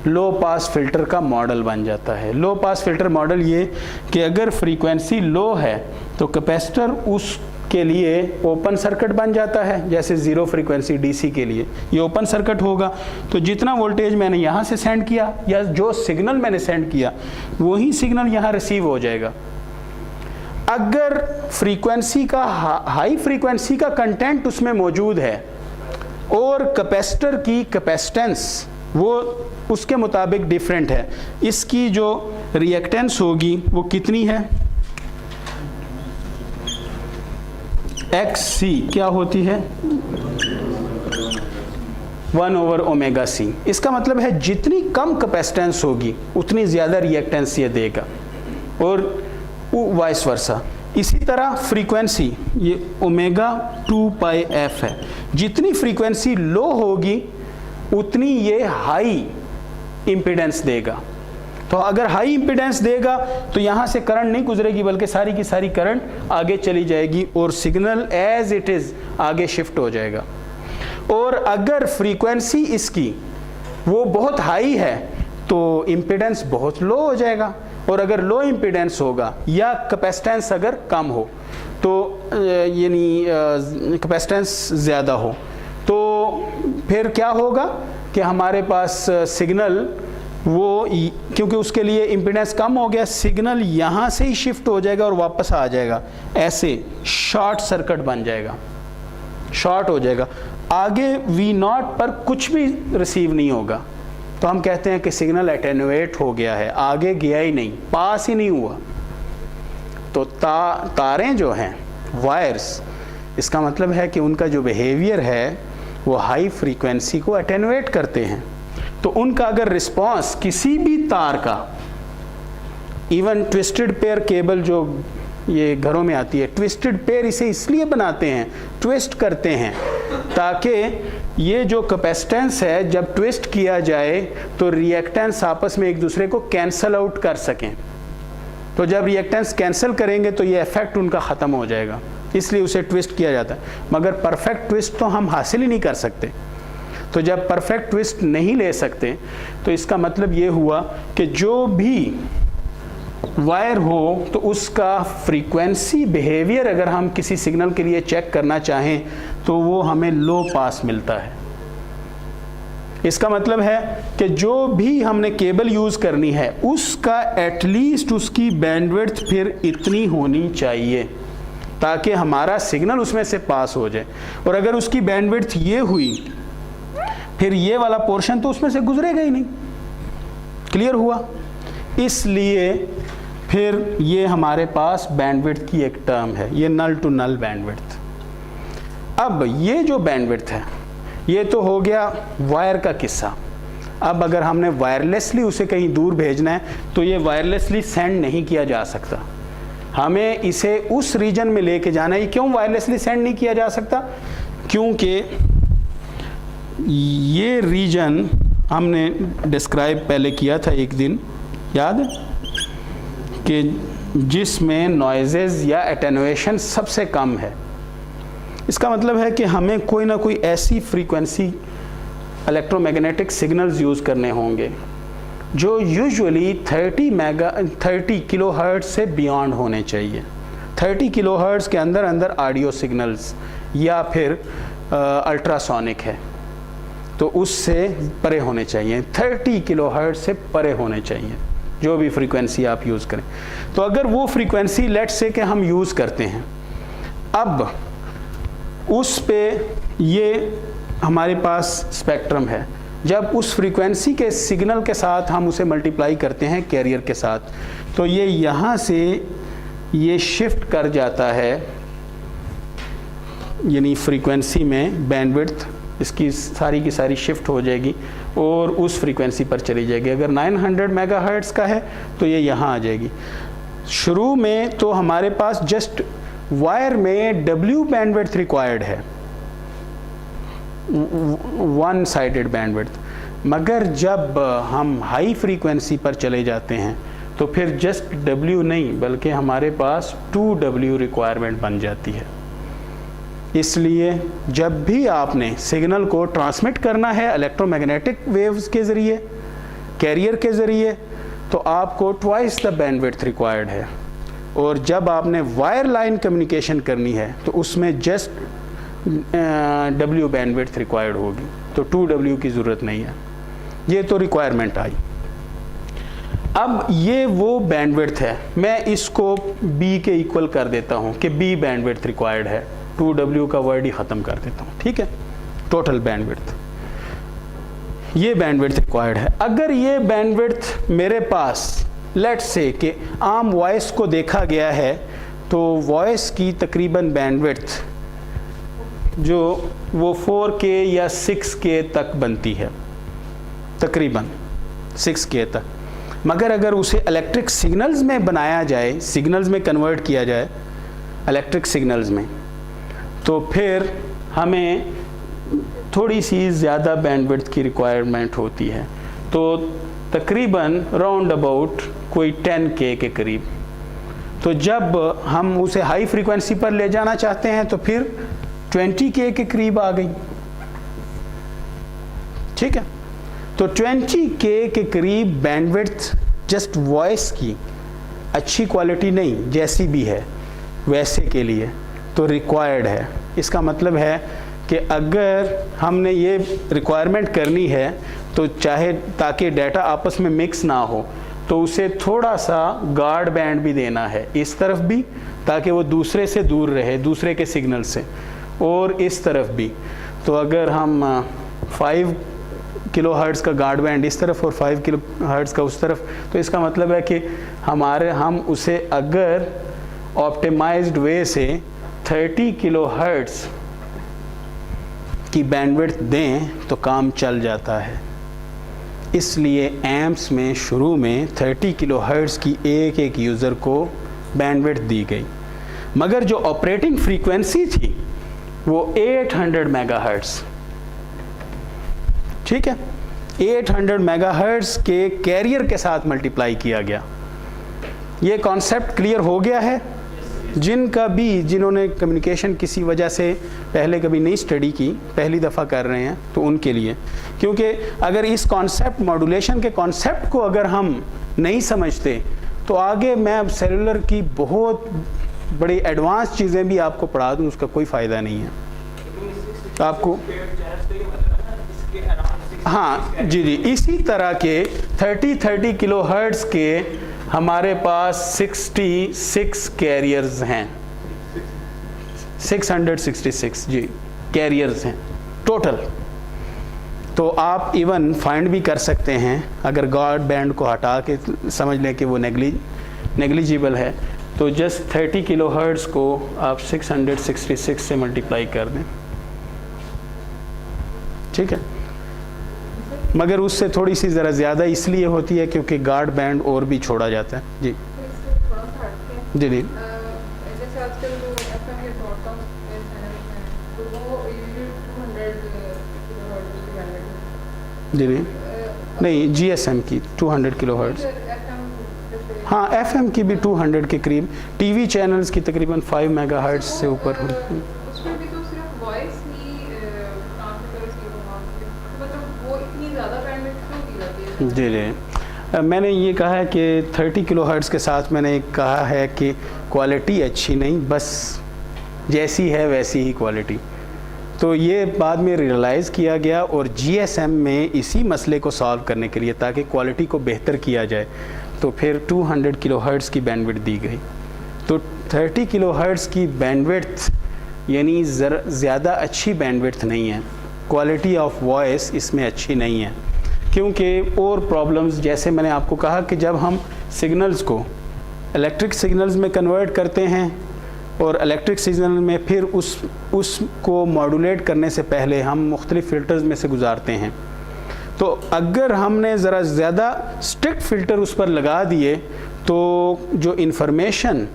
लो पास फिल्टर का मॉडल बन जाता है। लो पास फिल्टर मॉडल ये कि अगर फ्रीक्वेंसी लो है तो कैपेसिटर उसके लिए ओपन सर्किट बन जाता है, जैसे ज़ीरो फ्रीक्वेंसी डीसी के लिए ये ओपन सर्किट होगा। तो जितना वोल्टेज मैंने यहाँ से सेंड किया या जो सिग्नल मैंने सेंड किया वही सिग्नल यहाँ रिसीव हो जाएगा। अगर फ्रीक्वेंसी का हाई फ्रीक्वेंसी का कंटेंट उसमें मौजूद है और कैपेसिटर की कैपेसिटेंस वो उसके मुताबिक डिफरेंट है, इसकी जो रिएक्टेंस होगी वो कितनी है, XC क्या होती है, 1/ωc। इसका मतलब है जितनी कम कैपेसिटेंस होगी उतनी ज़्यादा रिएक्टेंस ये देगा, और वाइस वर्सा। इसी तरह फ्रीक्वेंसी ये ω2πf है, जितनी फ्रीक्वेंसी लो होगी उतनी ये हाई इम्पीडेंस देगा। तो अगर हाई इम्पीडेंस देगा तो यहाँ से करंट नहीं गुजरेगी बल्कि सारी की सारी करंट आगे चली जाएगी और सिग्नल एज इट इज़ आगे शिफ्ट हो जाएगा। और अगर फ्रीक्वेंसी इसकी वो बहुत हाई है तो इम्पीडेंस बहुत लो हो जाएगा, और अगर लो इम्पीडेंस होगा या कैपेसिटेंस अगर कम हो तो यानी कैपेसिटेंस ज़्यादा हो तो फिर क्या होगा कि हमारे पास सिग्नल वो, क्योंकि उसके लिए इम्पीडेंस कम हो गया, सिग्नल यहाँ से ही शिफ्ट हो जाएगा और वापस आ जाएगा, ऐसे शॉर्ट सर्किट बन जाएगा, शॉर्ट हो जाएगा। आगे V0 पर कुछ भी रिसीव नहीं होगा, तो हम कहते हैं कि सिग्नल एटेन्यूएट हो गया है, आगे गया ही नहीं, पास ही नहीं हुआ। तो तारें जो हैं वायर्स, इसका मतलब है कि उनका जो बिहेवियर है वो हाई फ्रीक्वेंसी को अटेनुएट करते हैं। तो उनका अगर रिस्पॉन्स किसी भी तार का, इवन ट्विस्टेड पेयर केबल जो ये घरों में आती है, ट्विस्टेड पेयर इसे इसलिए बनाते हैं, ट्विस्ट करते हैं ताकि ये जो कैपेसिटेंस है जब ट्विस्ट किया जाए तो रिएक्टेंस आपस में एक दूसरे को कैंसल आउट कर सकें। तो जब रिएक्टेंस कैंसिल करेंगे तो ये इफेक्ट उनका ख़त्म हो जाएगा, इसलिए उसे ट्विस्ट किया जाता है। मगर परफेक्ट ट्विस्ट तो हम हासिल ही नहीं कर सकते। तो जब परफेक्ट ट्विस्ट नहीं ले सकते तो इसका मतलब ये हुआ कि जो भी वायर हो तो उसका फ्रीक्वेंसी बिहेवियर अगर हम किसी सिग्नल के लिए चेक करना चाहें तो वो हमें लो पास मिलता है। इसका मतलब है कि जो भी हमने केबल यूज़ करनी है उसका एटलीस्ट उसकी बैंडविड्थ फिर इतनी होनी चाहिए ताकि हमारा सिग्नल उसमें से पास हो जाए। और अगर उसकी बैंडविड्थ ये हुई फिर ये वाला पोर्शन तो उसमें से गुजरेगा ही नहीं। क्लियर हुआ? इसलिए फिर ये हमारे पास बैंडविड्थ की एक टर्म है, ये नल टू नल बैंडविड्थ। अब ये जो बैंडविड्थ है ये तो हो गया वायर का किस्सा। अब अगर हमने वायरलेसली उसे कहीं दूर भेजना है तो ये वायरलेसली सेंड नहीं किया जा सकता, हमें इसे उस रीजन में लेके जाना है। क्यों वायरलेसली सेंड नहीं किया जा सकता? क्योंकि ये रीजन हमने डिस्क्राइब पहले किया था एक दिन, याद है, कि जिसमें नॉइजेज या एटेनुएशन सबसे कम है। इसका मतलब है कि हमें कोई ना कोई ऐसी फ्रीक्वेंसी इलेक्ट्रोमैग्नेटिक सिग्नल्स यूज़ करने होंगे जो यूजुअली 30 किलोहर्ट्ज़ से बियॉन्ड होने चाहिए। 30 किलोहर्ट्ज़ के अंदर अंदर ऑडियो सिग्नल्स या फिर अल्ट्रासोनिक है तो उससे परे होने चाहिए। 30 किलोहर्ट्ज़ से परे होने चाहिए जो भी फ्रीक्वेंसी आप यूज़ करें। तो अगर वो फ्रीक्वेंसी लेट्स से कि हम यूज़ करते हैं, अब उस पे ये हमारे पास स्पेक्ट्रम है, जब उस फ्रीक्वेंसी के सिग्नल के साथ हम उसे मल्टीप्लाई करते हैं कैरियर के साथ तो ये यहाँ से ये शिफ्ट कर जाता है, यानी फ्रीक्वेंसी में बैंडविड्थ इसकी सारी की सारी शिफ्ट हो जाएगी और उस फ्रीक्वेंसी पर चली जाएगी। अगर 900 मेगाहर्ट्ज़ का है तो ये यहाँ आ जाएगी। शुरू में तो हमारे पास जस्ट वायर में W बैंडविड्थ रिक्वायर्ड है, वन साइडेड बैंडविड्थ, मगर जब हम हाई फ्रीक्वेंसी पर चले जाते हैं तो फिर जस्ट W नहीं बल्कि हमारे पास 2W रिक्वायरमेंट बन जाती है। इसलिए जब भी आपने सिग्नल को ट्रांसमिट करना है इलेक्ट्रोमैग्नेटिक वेव्स के ज़रिए, कैरियर के ज़रिए, तो आपको ट्वाइस द बैंडविड्थ रिक्वायर्ड है। और जब आपने वायर लाइन कम्युनिकेशन करनी है तो उसमें जस्ट W बैंडविड्थ रिक्वायर्ड होगी, तो 2W की ज़रूरत नहीं है। ये तो रिक्वायरमेंट आई। अब ये वो बैंडविड्थ है, मैं इसको B के इक्वल कर देता हूँ कि B बैंडविड्थ रिक्वायर्ड है, 2W का वर्ड ही ख़त्म कर देता हूँ, ठीक है। टोटल बैंडविड्थ, ये बैंडविड्थ रिक्वायर्ड है। अगर ये बैंडविड्थ मेरे पास लेट्स से कि आम वॉइस को देखा गया है तो वॉइस की तकरीबन बैंडविड्थ जो वो 4K या 6K तक बनती है, तकरीबन 6K तक। मगर अगर उसे इलेक्ट्रिक सिग्नल्स में बनाया जाए, सिग्नल्स में कन्वर्ट किया जाए इलेक्ट्रिक सिग्नल्स में, तो फिर हमें थोड़ी सी ज़्यादा बैंडविड्थ की रिक्वायरमेंट होती है, तो तकरीबन राउंड अबाउट कोई 10K के करीब। तो जब हम उसे हाई फ्रीक्वेंसी पर ले जाना चाहते हैं तो फिर 20K के करीब आ गई, ठीक है। तो 20K के करीब बैंडविड्थ जस्ट वॉइस की अच्छी क्वालिटी नहीं, जैसी भी है वैसे के लिए तो रिक्वायर्ड है। इसका मतलब है कि अगर हमने ये रिक्वायरमेंट करनी है तो चाहे ताकि डाटा आपस में मिक्स ना हो तो उसे थोड़ा सा गार्ड बैंड भी देना है इस तरफ भी, ताकि वो दूसरे से दूर रहे, दूसरे के सिग्नल से, और इस तरफ भी। तो अगर हम 5 किलोहर्ट्ज़ का गार्ड बैंड इस तरफ और 5 किलोहर्ट्ज़ का उस तरफ, तो इसका मतलब है कि हम उसे अगर ऑप्टिमाइज्ड वे से 30 किलोहर्ट्ज़ की बैंडविड्थ दें तो काम चल जाता है। इसलिए एम्प्स में शुरू में 30 किलोहर्ट्ज़ की एक एक यूज़र को बैंडविड्थ दी गई, मगर जो ऑपरेटिंग फ्रीक्वेंसी थी वो 800 मेगाहर्ट्ज़, ठीक है, 800 मेगाहर्ट्ज़ के कैरियर के साथ मल्टीप्लाई किया गया। ये कॉन्सेप्ट क्लियर हो गया है? जिन्होंने कम्युनिकेशन किसी वजह से पहले कभी नहीं स्टडी की, पहली दफ़ा कर रहे हैं, तो उनके लिए, क्योंकि अगर इस कॉन्सेप्ट मॉड्यूलेशन के कॉन्सेप्ट को अगर हम नहीं समझते तो आगे मैं अब सेलुलर की बहुत बड़ी एडवांस चीज़ें भी आपको पढ़ा दूँ, उसका कोई फ़ायदा नहीं है आपको। हाँ जी, इसी तरह के 30 किलोहर्ट्ज़ के हमारे पास 66 कैरियर्स हैं, 666 जी कैरियर्स हैं टोटल। तो आप इवन फाइंड भी कर सकते हैं, अगर गॉड बैंड को हटा के समझ लें कि वो नेग्लिजिबल है, तो जस्ट 30 किलोहर्ट्ज़ को आप 666 से मल्टीप्लाई कर दें, ठीक है। मगर उससे थोड़ी सी ज़रा ज़्यादा इसलिए होती है क्योंकि गार्ड बैंड और भी छोड़ा जाता है जी। जी जी जैसे आजकल जो FM के ब्रॉडकास्ट चैनल्स हैं तो वो 200 किलोहर्ट्ज़ की बैंडविड्थ, जी नहीं, GSM की 200 किलोहर्ट्ज़, हाँ FM की भी 200 के करीब, टीवी चैनल्स की तकरीबन 5 मेगाहर्ट्ज़ से ऊपर। उसमें भी तो सिर्फ वॉइस ही ट्रांसमीटर्स की मतलब वो इतनी ज़्यादा बैंडविड्थ क्यों दी जाती है? जी जी, मैंने ये कहा है कि 30 किलोहर्ट्ज़ के साथ मैंने कहा है कि क्वालिटी अच्छी नहीं, बस जैसी है वैसी ही क्वालिटी। तो ये बाद में रियलाइज़ किया गया और GSM में इसी मसले को सॉल्व करने के लिए, ताकि क्वालिटी को बेहतर किया जाए, तो फिर 200 किलोहर्ट्ज़ की बैंडविड्थ दी गई। तो 30 किलोहर्ट्ज़ की बैंडविड्थ यानी ज़्यादा अच्छी बैंडविड्थ नहीं है, क्वालिटी ऑफ वॉइस इसमें अच्छी नहीं है, क्योंकि और प्रॉब्लम्स, जैसे मैंने आपको कहा कि जब हम सिग्नल्स को इलेक्ट्रिक सिग्नल्स में कन्वर्ट करते हैं और इलेक्ट्रिक सिग्नल में फिर उसको मॉड्यूलेट करने से पहले हम मुख्तलिफ फ़िल्टर्स में से गुजारते हैं, तो अगर हमने ज़रा ज़्यादा स्ट्रिक्ट फ़िल्टर उस पर लगा दिए तो जो इन्फॉर्मेशन,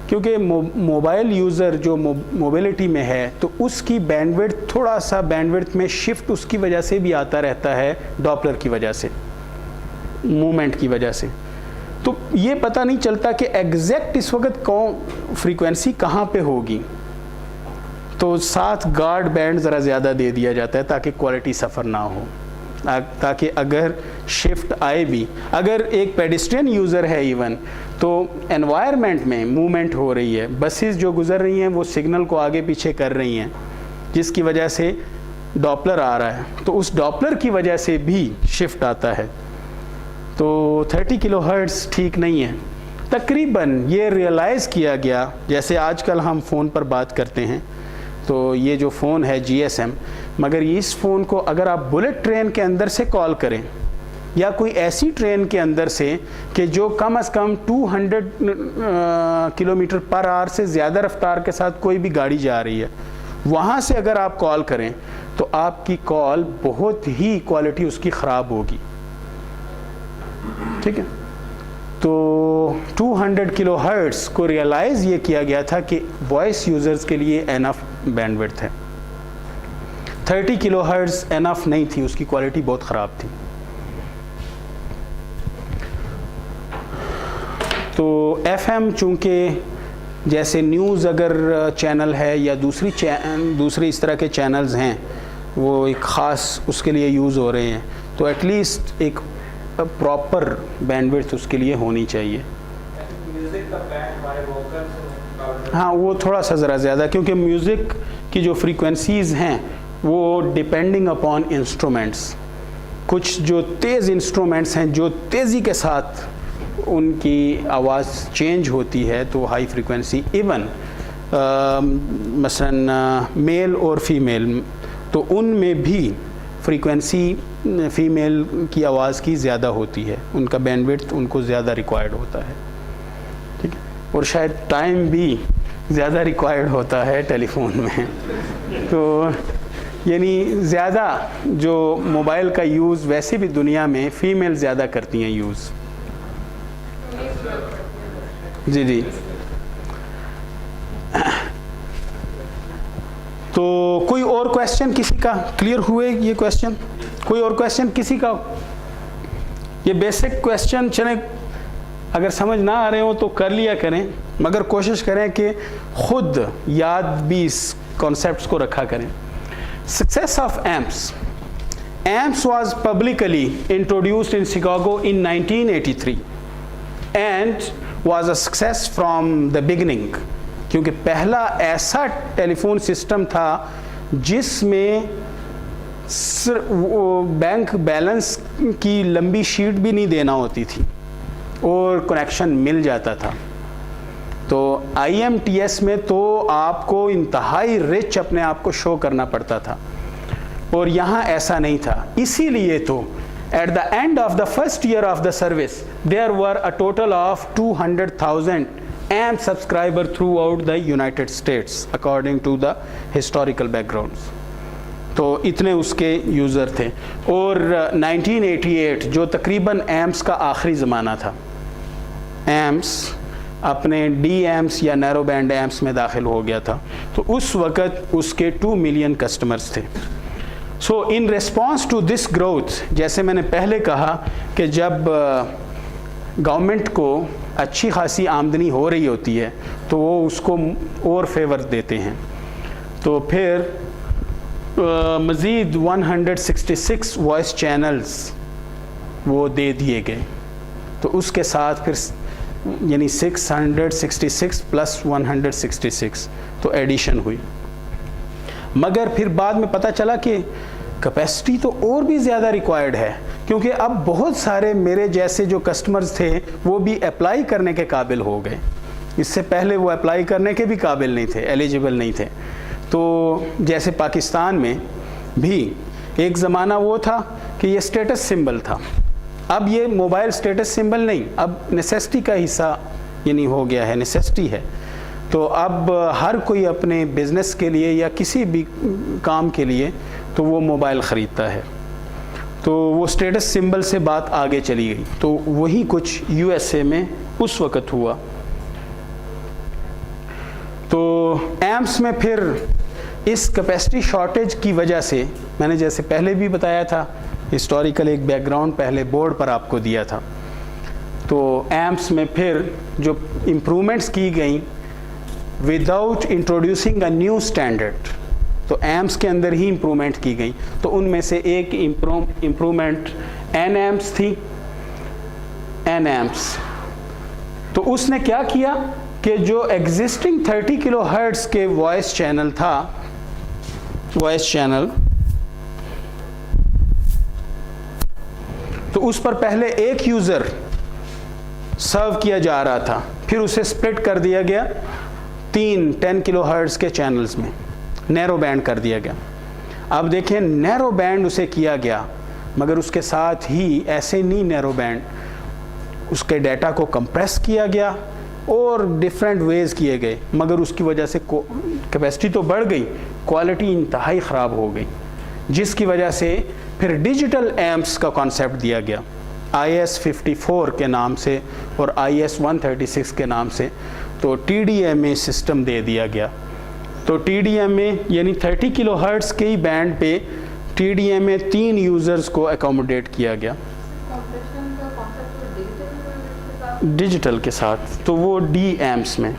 क्योंकि मोबाइल यूज़र जो मोबिलिटी में है तो उसकी बैंडविड्थ, थोड़ा सा बैंडविड्थ में शिफ्ट उसकी वजह से भी आता रहता है, डॉपलर की वजह से, मूवमेंट की वजह से। तो ये पता नहीं चलता कि एग्जैक्ट इस वक्त कौन फ्रीक्वेंसी कहाँ पे होगी, तो साथ गार्ड बैंड ज़रा ज़्यादा दे दिया जाता है ताकि क्वालिटी सफ़र ना हो, ताकि अगर शिफ्ट आए भी, अगर एक पेडिस्ट्रियन यूज़र है इवन, तो एनवायरनमेंट में मूवमेंट हो रही है, बसेस जो गुज़र रही हैं वो सिग्नल को आगे पीछे कर रही हैं, जिसकी वजह से डॉपलर आ रहा है, तो उस डॉपलर की वजह से भी शिफ्ट आता है। तो 30 किलोहर्ट्ज़ ठीक नहीं है। तकरीबन ये रियलाइज़ किया गया, जैसे आजकल हम फ़ोन पर बात करते हैं, तो ये जो फ़ोन है GSM, मगर इस फ़ोन को अगर आप बुलेट ट्रेन के अंदर से कॉल करें या कोई ऐसी ट्रेन के अंदर से कि जो कम से कम 200 किलोमीटर पर आवर से ज़्यादा रफ्तार के साथ कोई भी गाड़ी जा रही है, वहाँ से अगर आप कॉल करें तो आपकी कॉल बहुत ही क्वालिटी उसकी ख़राब होगी, ठीक है। तो 200 किलोहर्ट्ज़ को रियलाइज़ ये किया गया था कि वॉइस यूज़र्स के लिए एनफ बैंडविड्थ है, 30 किलोहर्ट्ज़ एनफ नहीं थी, उसकी क्वालिटी बहुत ख़राब थी। तो FM चूँकि जैसे न्यूज़ अगर चैनल है या दूसरी इस तरह के चैनल्स हैं, वो एक ख़ास उसके लिए यूज़ हो रहे हैं, तो एटलीस्ट एक प्रॉपर बैंडविड्थ उसके लिए होनी चाहिए। म्यूजिक का बैंड हमारे वोकल्स, हाँ वो थोड़ा सा ज़रा ज़्यादा, क्योंकि म्यूज़िक की जो फ्रीक्वेंसीज़ हैं वो डिपेंडिंग अपॉन इंस्ट्रूमेंट्स, कुछ जो तेज़ इंस्ट्रूमेंट्स हैं जो तेज़ी के साथ उनकी आवाज़ चेंज होती है तो हाई फ्रीक्वेंसी, इवन मसलन मेल और फीमेल, तो उनमें भी फ्रीक्वेंसी फ़ीमेल की आवाज़ की ज़्यादा होती है, उनका बैंडविड्थ उनको ज़्यादा रिक्वायर्ड होता है, ठीक है। और शायद टाइम भी ज़्यादा रिक्वायर्ड होता है टेलीफोन में। तो यानी ज़्यादा जो मोबाइल का यूज़ वैसे भी दुनिया में फ़ीमेल ज़्यादा करती हैं यूज़। जी जी। तो कोई और क्वेश्चन किसी का? क्लियर हुए ये क्वेश्चन? कोई और क्वेश्चन किसी का? ये बेसिक क्वेश्चन चले, अगर समझ ना आ रहे हो तो कर लिया करें, मगर कोशिश करें कि खुद याद भी इस कॉन्सेप्ट्स को रखा करें। Success of amps. Amps was publicly introduced in Chicago in 1983 and was a success from the beginning, क्योंकि पहला ऐसा टेलीफोन सिस्टम था जिसमें बैंक बैलेंस की लंबी शीट भी नहीं देना होती थी और कनेक्शन मिल जाता था। तो IMTS में तो आपको इंतहाई रिच अपने आप को शो करना पड़ता था, और यहाँ ऐसा नहीं था। इसीलिए तो at the end of the first year of the service there were a total of 200,000 AMP subscriber throughout the United States according to the historical backgrounds. तो इतने उसके यूज़र थे। और 1988 जो तकरीबन एम्प्स का आखिरी ज़माना था, एम्प्स अपने DAMPS या नैरो बैंड एम्प्स में दाखिल हो गया था, तो उस वक़्त उसके 2 मिलियन कस्टमर्स थे। So in response to this growth, जैसे मैंने पहले कहा कि जब गवर्नमेंट को अच्छी खासी आमदनी हो रही होती है तो वो उसको और फेवर देते हैं, तो फिर मज़ीद 166 वॉइस चैनल्स वो दे दिए गए। तो उसके साथ फिर यानी 666 प्लस 166 तो एडिशन हुई। मगर फिर बाद में पता चला कि कैपेसिटी तो और भी ज़्यादा रिक्वायर्ड है, क्योंकि अब बहुत सारे मेरे जैसे जो कस्टमर्स थे वो भी अप्लाई करने के काबिल हो गए। इससे पहले वो अप्लाई करने के भी काबिल नहीं थे, एलिजिबल नहीं थे। तो जैसे पाकिस्तान में भी एक ज़माना वो था कि ये स्टेटस सिंबल था, अब ये मोबाइल स्टेटस सिंबल नहीं, अब नेसेसिटी का हिस्सा यानी हो गया है, नेसेसिटी है। तो अब हर कोई अपने बिज़नेस के लिए या किसी भी काम के लिए तो वो मोबाइल ख़रीदता है। तो वो स्टेटस सिंबल से बात आगे चली गई। तो वही कुछ USA में उस वक़्त हुआ। तो एम्प्स में फिर इस कैपेसिटी शॉर्टेज की वजह से, मैंने जैसे पहले भी बताया था, हिस्टोरिकल एक बैकग्राउंड पहले बोर्ड पर आपको दिया था। तो एम्प्स में फिर जो इम्प्रूवमेंट्स की गई without introducing a new standard, तो एम्प्स के अंदर ही इम्प्रूवमेंट की गई। तो उनमें से एक इम्प्रूवमेंट NAMPS थी। NAMPS तो उसने क्या किया कि जो एग्जिस्टिंग 30 किलोहर्ट्ज़ के वॉइस चैनल था, वॉइस चैनल, तो उस पर पहले एक यूज़र सर्व किया जा रहा था, फिर उसे स्प्लिट कर दिया गया 10 किलोहर्ट्ज़ के चैनल्स में, नैरो बैंड कर दिया गया। अब देखें, नैरो बैंड उसे किया गया, मगर उसके साथ ही ऐसे नहीं नैरो बैंड, उसके डाटा को कंप्रेस किया गया और डिफरेंट वेज किए गए, मगर उसकी वजह से कैपेसिटी तो बढ़ गई, क्वालिटी इंतहाई ख़राब हो गई, जिसकी वजह से फिर डिजिटल एम्प्स का कॉन्सेप्ट दिया गया IS-54 के नाम से और IS-136 के नाम से। तो TDMA सिस्टम दे दिया गया। तो TDMA यानी 30 किलोहर्ट्ज़ के ही बैंड पे TDMA 3 यूज़र्स को एकोमोडेट किया गया डिजिटल के साथ। तो वो DAMPS में,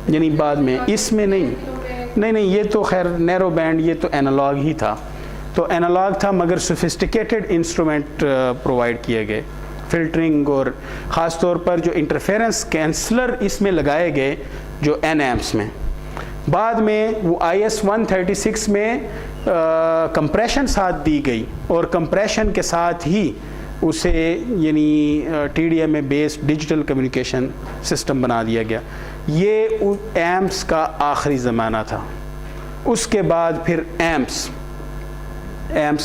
यानी बाद में, इसमें नहीं, ये तो खैर नैरो बैंड, ये तो एनालॉग ही था। तो एनालॉग था मगर सोफिस्टिकेटेड इंस्ट्रूमेंट प्रोवाइड किए गए, फिल्टरिंग और ख़ास तौर पर जो इंटरफेरेंस कैंसलर इसमें लगाए गए जो NAMPS में। बाद में वो IS-136 में कंप्रेशन साथ दी गई और कंप्रेशन के साथ ही उसे यानी TDMA based digital communication system बना दिया गया। ये एम्प्स का आखिरी ज़माना था। उसके बाद फिर एम्प्स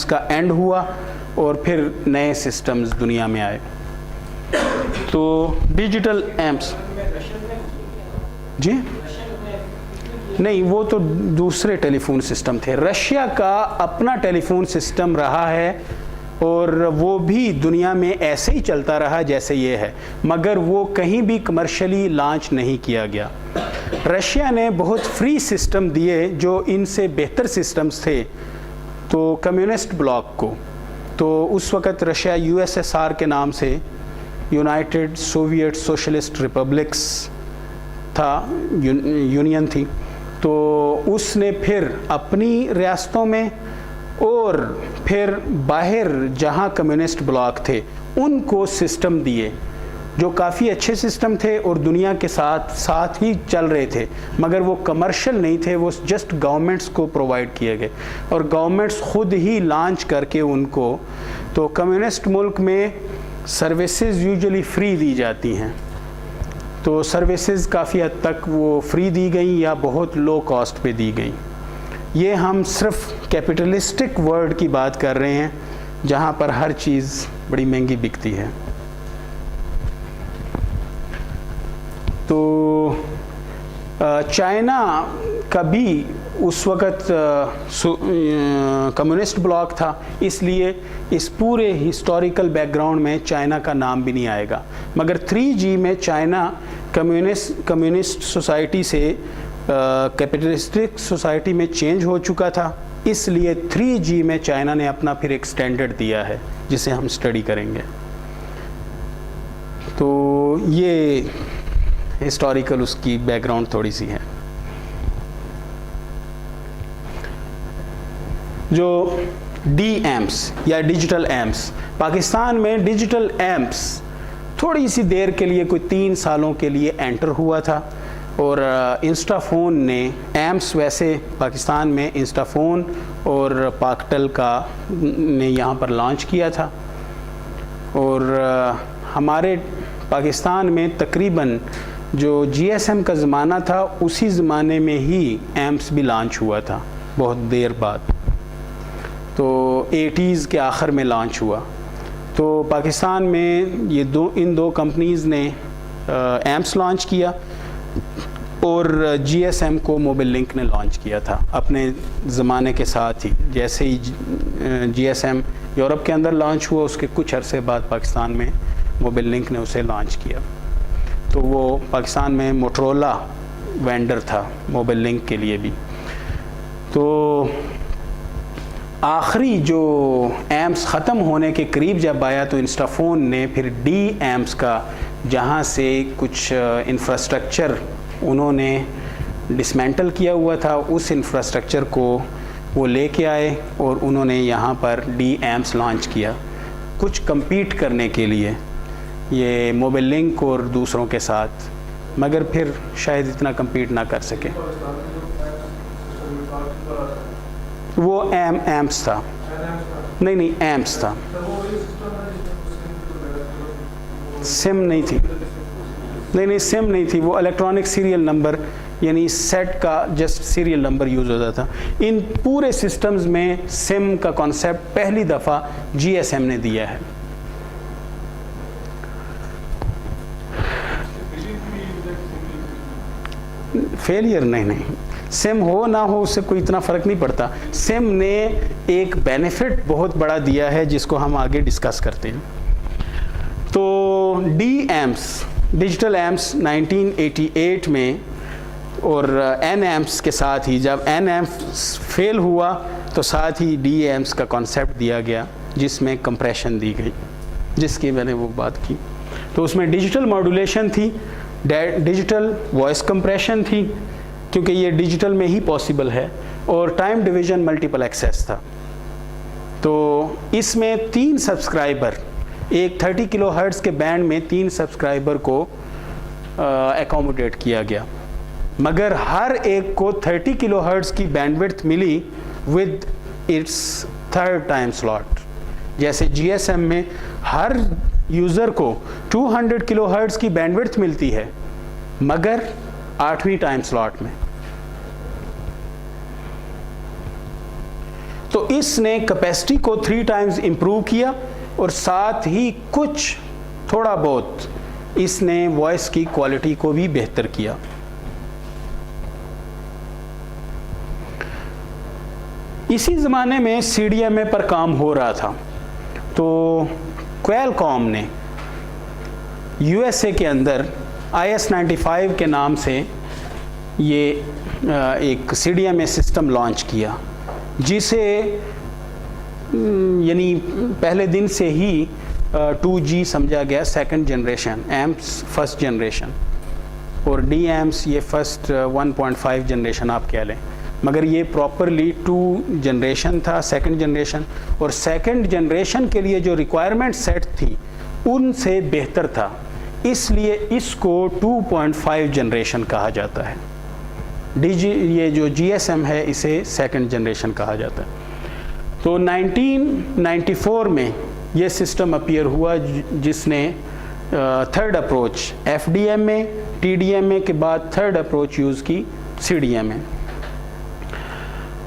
का एंड हुआ और फिर नए सिस्टम्स दुनिया में आए। तो डिजिटल एम्प्स जी नहीं, वो तो दूसरे टेलीफोन सिस्टम थे। रशिया का अपना टेलीफोन सिस्टम रहा है और वो भी दुनिया में ऐसे ही चलता रहा जैसे ये है, मगर वो कहीं भी कमर्शियली लॉन्च नहीं किया गया। रशिया ने बहुत फ्री सिस्टम दिए जो इनसे बेहतर सिस्टम्स थे तो कम्युनिस्ट ब्लॉक को। तो उस वक़्त रशिया यूएसएसआर के नाम से यूनाइटेड सोवियत सोशलिस्ट रिपब्लिक्स था, यूनियन थी। तो उसने फिर अपनी रियासतों में और फिर बाहर जहाँ कम्युनिस्ट ब्लॉक थे उनको सिस्टम दिए जो काफ़ी अच्छे सिस्टम थे और दुनिया के साथ ही चल रहे थे, मगर वो कमर्शियल नहीं थे, वो जस्ट गवर्नमेंट्स को प्रोवाइड किए गए और गवर्नमेंट्स खुद ही लॉन्च करके उनको। तो कम्युनिस्ट मुल्क में सर्विसेज यूजुअली फ्री दी जाती हैं, तो सर्विसेज काफ़ी हद तक वो फ्री दी गई या बहुत लो कॉस्ट पे दी गई। ये हम सिर्फ कैपिटलिस्टिक वर्ल्ड की बात कर रहे हैं जहाँ पर हर चीज़ बड़ी महंगी बिकती है। तो चाइना का भी उस वक़्त कम्युनिस्ट ब्लॉक था, इसलिए इस पूरे हिस्टोरिकल बैकग्राउंड में चाइना का नाम भी नहीं आएगा। मगर 3G में चाइना कम्युनिस्ट सोसाइटी से कैपिटलिस्टिक सोसाइटी में चेंज हो चुका था, इसलिए 3G में चाइना ने अपना फिर एक स्टैंडर्ड दिया है जिसे हम स्टडी करेंगे। तो ये हिस्टोरिकल उसकी बैकग्राउंड थोड़ी सी है। जो डीएम्स या डिजिटल एम्स, पाकिस्तान में डिजिटल एम्स थोड़ी सी देर के लिए, कोई 3 सालों के लिए एंटर हुआ था और इंस्टाफोन ने एम्स, वैसे पाकिस्तान में इंस्टाफोन और पाकटेल का ने यहाँ पर लॉन्च किया था और हमारे पाकिस्तान में तकरीबन जो GSM का ज़माना था उसी ज़माने में ही एम्स भी लॉन्च हुआ था, बहुत देर बाद। तो 80s के आखिर में लॉन्च हुआ। तो पाकिस्तान में ये इन दो कंपनीज़ ने एम्स लॉन्च किया और GSM को मोबाइल लिंक ने लॉन्च किया था अपने ज़माने के साथ ही। जैसे ही GSM यूरोप के अंदर लॉन्च हुआ, उसके कुछ अरसे बाद पाकिस्तान में मोबाइल लिंक ने उसे लॉन्च किया। तो वो पाकिस्तान में मोटरोला वेंडर था मोबाइल लिंक के लिए भी। तो आखिरी जो एम्स ख़त्म होने के करीब जब आया तो इंस्टाफोन ने फिर डी एम्स का, जहाँ से कुछ इंफ्रास्ट्रक्चर उन्होंने डिसमेंटल किया हुआ था, उस इंफ्रास्ट्रक्चर को वो लेके आए और उन्होंने यहाँ पर डी एम्स लॉन्च किया कुछ compete करने के लिए ये मोबाइल लिंक और दूसरों के साथ, मगर फिर शायद इतना compete ना कर सके। वो एम्स था, नहीं एम्स था, सिम नहीं थी, नहीं सिम नहीं थी, वो इलेक्ट्रॉनिक सीरियल नंबर यानी सेट का जस्ट सीरियल नंबर यूज़ होता था। इन पूरे सिस्टम्स में सिम का कॉन्सेप्ट पहली दफ़ा GSM ने दिया है। फेलियर नहीं, सिम हो ना हो उससे कोई इतना फ़र्क नहीं पड़ता। सिम ने एक बेनिफिट बहुत बड़ा दिया है जिसको हम आगे डिस्कस करते हैं। तो डी एम्स, डिजिटल एम्स 1988 में और एन एम्स के साथ ही, जब एन एम्स फेल हुआ तो साथ ही डी एम्स का कॉन्सेप्ट दिया गया जिसमें कंप्रेशन दी गई, जिसकी मैंने वो बात की। तो उसमें डिजिटल मॉड्यूलेशन थी, डिजिटल वॉइस कंप्रेशन थी क्योंकि ये डिजिटल में ही पॉसिबल है, और टाइम डिवीज़न मल्टीपल एक्सेस था। तो इसमें 3 सब्सक्राइबर, एक 30 किलोहर्ट्ज़ के बैंड में 3 सब्सक्राइबर को एकोमोडेट किया गया, मगर हर एक को 30 किलोहर्ट्ज़ की बैंडविड्थ मिली with its 3rd time slot. जैसे GSM में हर यूज़र को 200 किलोहर्ट्ज़ की बैंडविड्थ मिलती है, मगर 8वीं टाइम स्लॉट में। तो इसने कैपेसिटी को 3 टाइम्स इम्प्रूव किया और साथ ही कुछ थोड़ा बहुत इसने वॉइस की क्वालिटी को भी बेहतर किया। इसी ज़माने में CDMA पर काम हो रहा था, तो क्वालकॉम ने USA के अंदर IS-95 के नाम से ये एक CDMA सिस्टम लॉन्च किया, जिसे यानी पहले दिन से ही 2G समझा गया, second generation, amps first generation और DAMPS ये फर्स्ट 1.5 जनरेशन आप कह लें, मगर ये प्रॉपरली 2 जनरेशन था, सेकंड जनरेशन, और सेकंड जनरेशन के लिए जो रिक्वायरमेंट सेट थी उनसे बेहतर था, इसलिए इसको 2.5 जनरेशन कहा जाता है। ये जो GSM है इसे सेकंड जनरेशन कहा जाता है। तो 1994 में ये सिस्टम अपीयर हुआ, जिसने थर्ड अप्रोच FDMA TDMA के बाद थर्ड अप्रोच यूज़ की CDMA।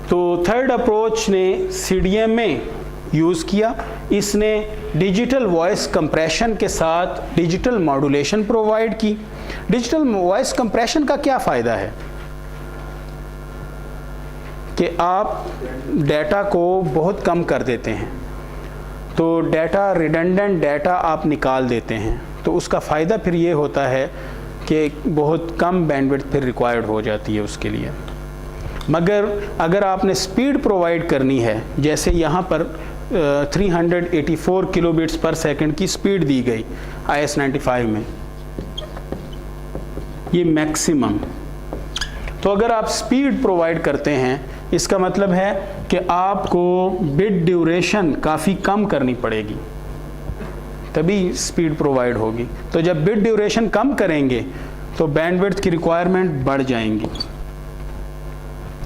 तो थर्ड अप्रोच ने CDMA यूज़ किया, इसने डिजिटल वॉइस कंप्रेशन के साथ डिजिटल मॉड्यूलेशन प्रोवाइड की। डिजिटल वॉइस कंप्रेशन का क्या फ़ायदा है कि आप डाटा को बहुत कम कर देते हैं, तो डाटा रिडंडेंट डाटा आप निकाल देते हैं, तो उसका फ़ायदा फिर ये होता है कि बहुत कम बैंडविड्थ फिर रिक्वायर्ड हो जाती है उसके लिए। मगर अगर आपने स्पीड प्रोवाइड करनी है, जैसे यहाँ पर 384 किलोबिट्स पर सेकंड की स्पीड दी गई IS-95 में, ये मैक्सिमम, तो अगर आप स्पीड प्रोवाइड करते हैं इसका मतलब है कि आपको बिट ड्यूरेशन काफ़ी कम करनी पड़ेगी, तभी स्पीड प्रोवाइड होगी। तो जब बिट ड्यूरेशन कम करेंगे तो बैंडविड्थ की रिक्वायरमेंट बढ़ जाएंगी,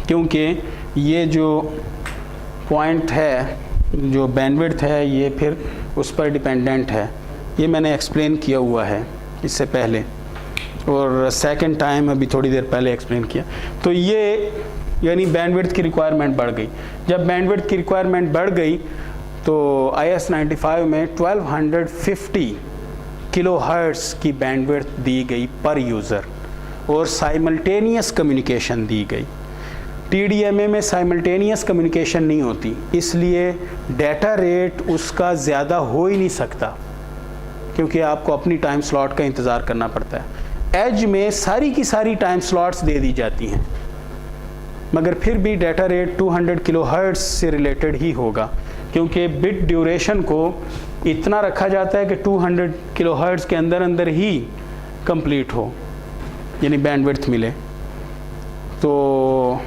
क्योंकि ये जो पॉइंट है, जो बैंडविड्थ है, ये फिर उस पर डिपेंडेंट है। ये मैंने एक्सप्लेन किया हुआ है इससे पहले, और सेकंड टाइम अभी थोड़ी देर पहले एक्सप्लेन किया। तो ये यानी बैंडविड्थ की रिक्वायरमेंट बढ़ गई। जब बैंडविड्थ की रिक्वायरमेंट बढ़ गई तो IS-95 में 1250 किलोहर्ट्ज़ की बैंडविड्थ दी गई पर यूज़र, और साइमल्टेनियस कम्युनिकेशन दी गई। TDMA में साइमल्टेनियस कम्युनिकेशन नहीं होती, इसलिए डाटा रेट उसका ज़्यादा हो ही नहीं सकता, क्योंकि आपको अपनी टाइम स्लॉट का इंतज़ार करना पड़ता है। एज में सारी की सारी टाइम स्लॉट्स दे दी जाती हैं, मगर फिर भी डाटा रेट 200 किलोहर्ट्ज़ से रिलेटेड ही होगा, क्योंकि बिट ड्यूरेशन को इतना रखा जाता है कि 200 किलोहर्ट्ज़ के अंदर अंदर ही कंप्लीट हो, यानी बैंडविड्थ मिले। तो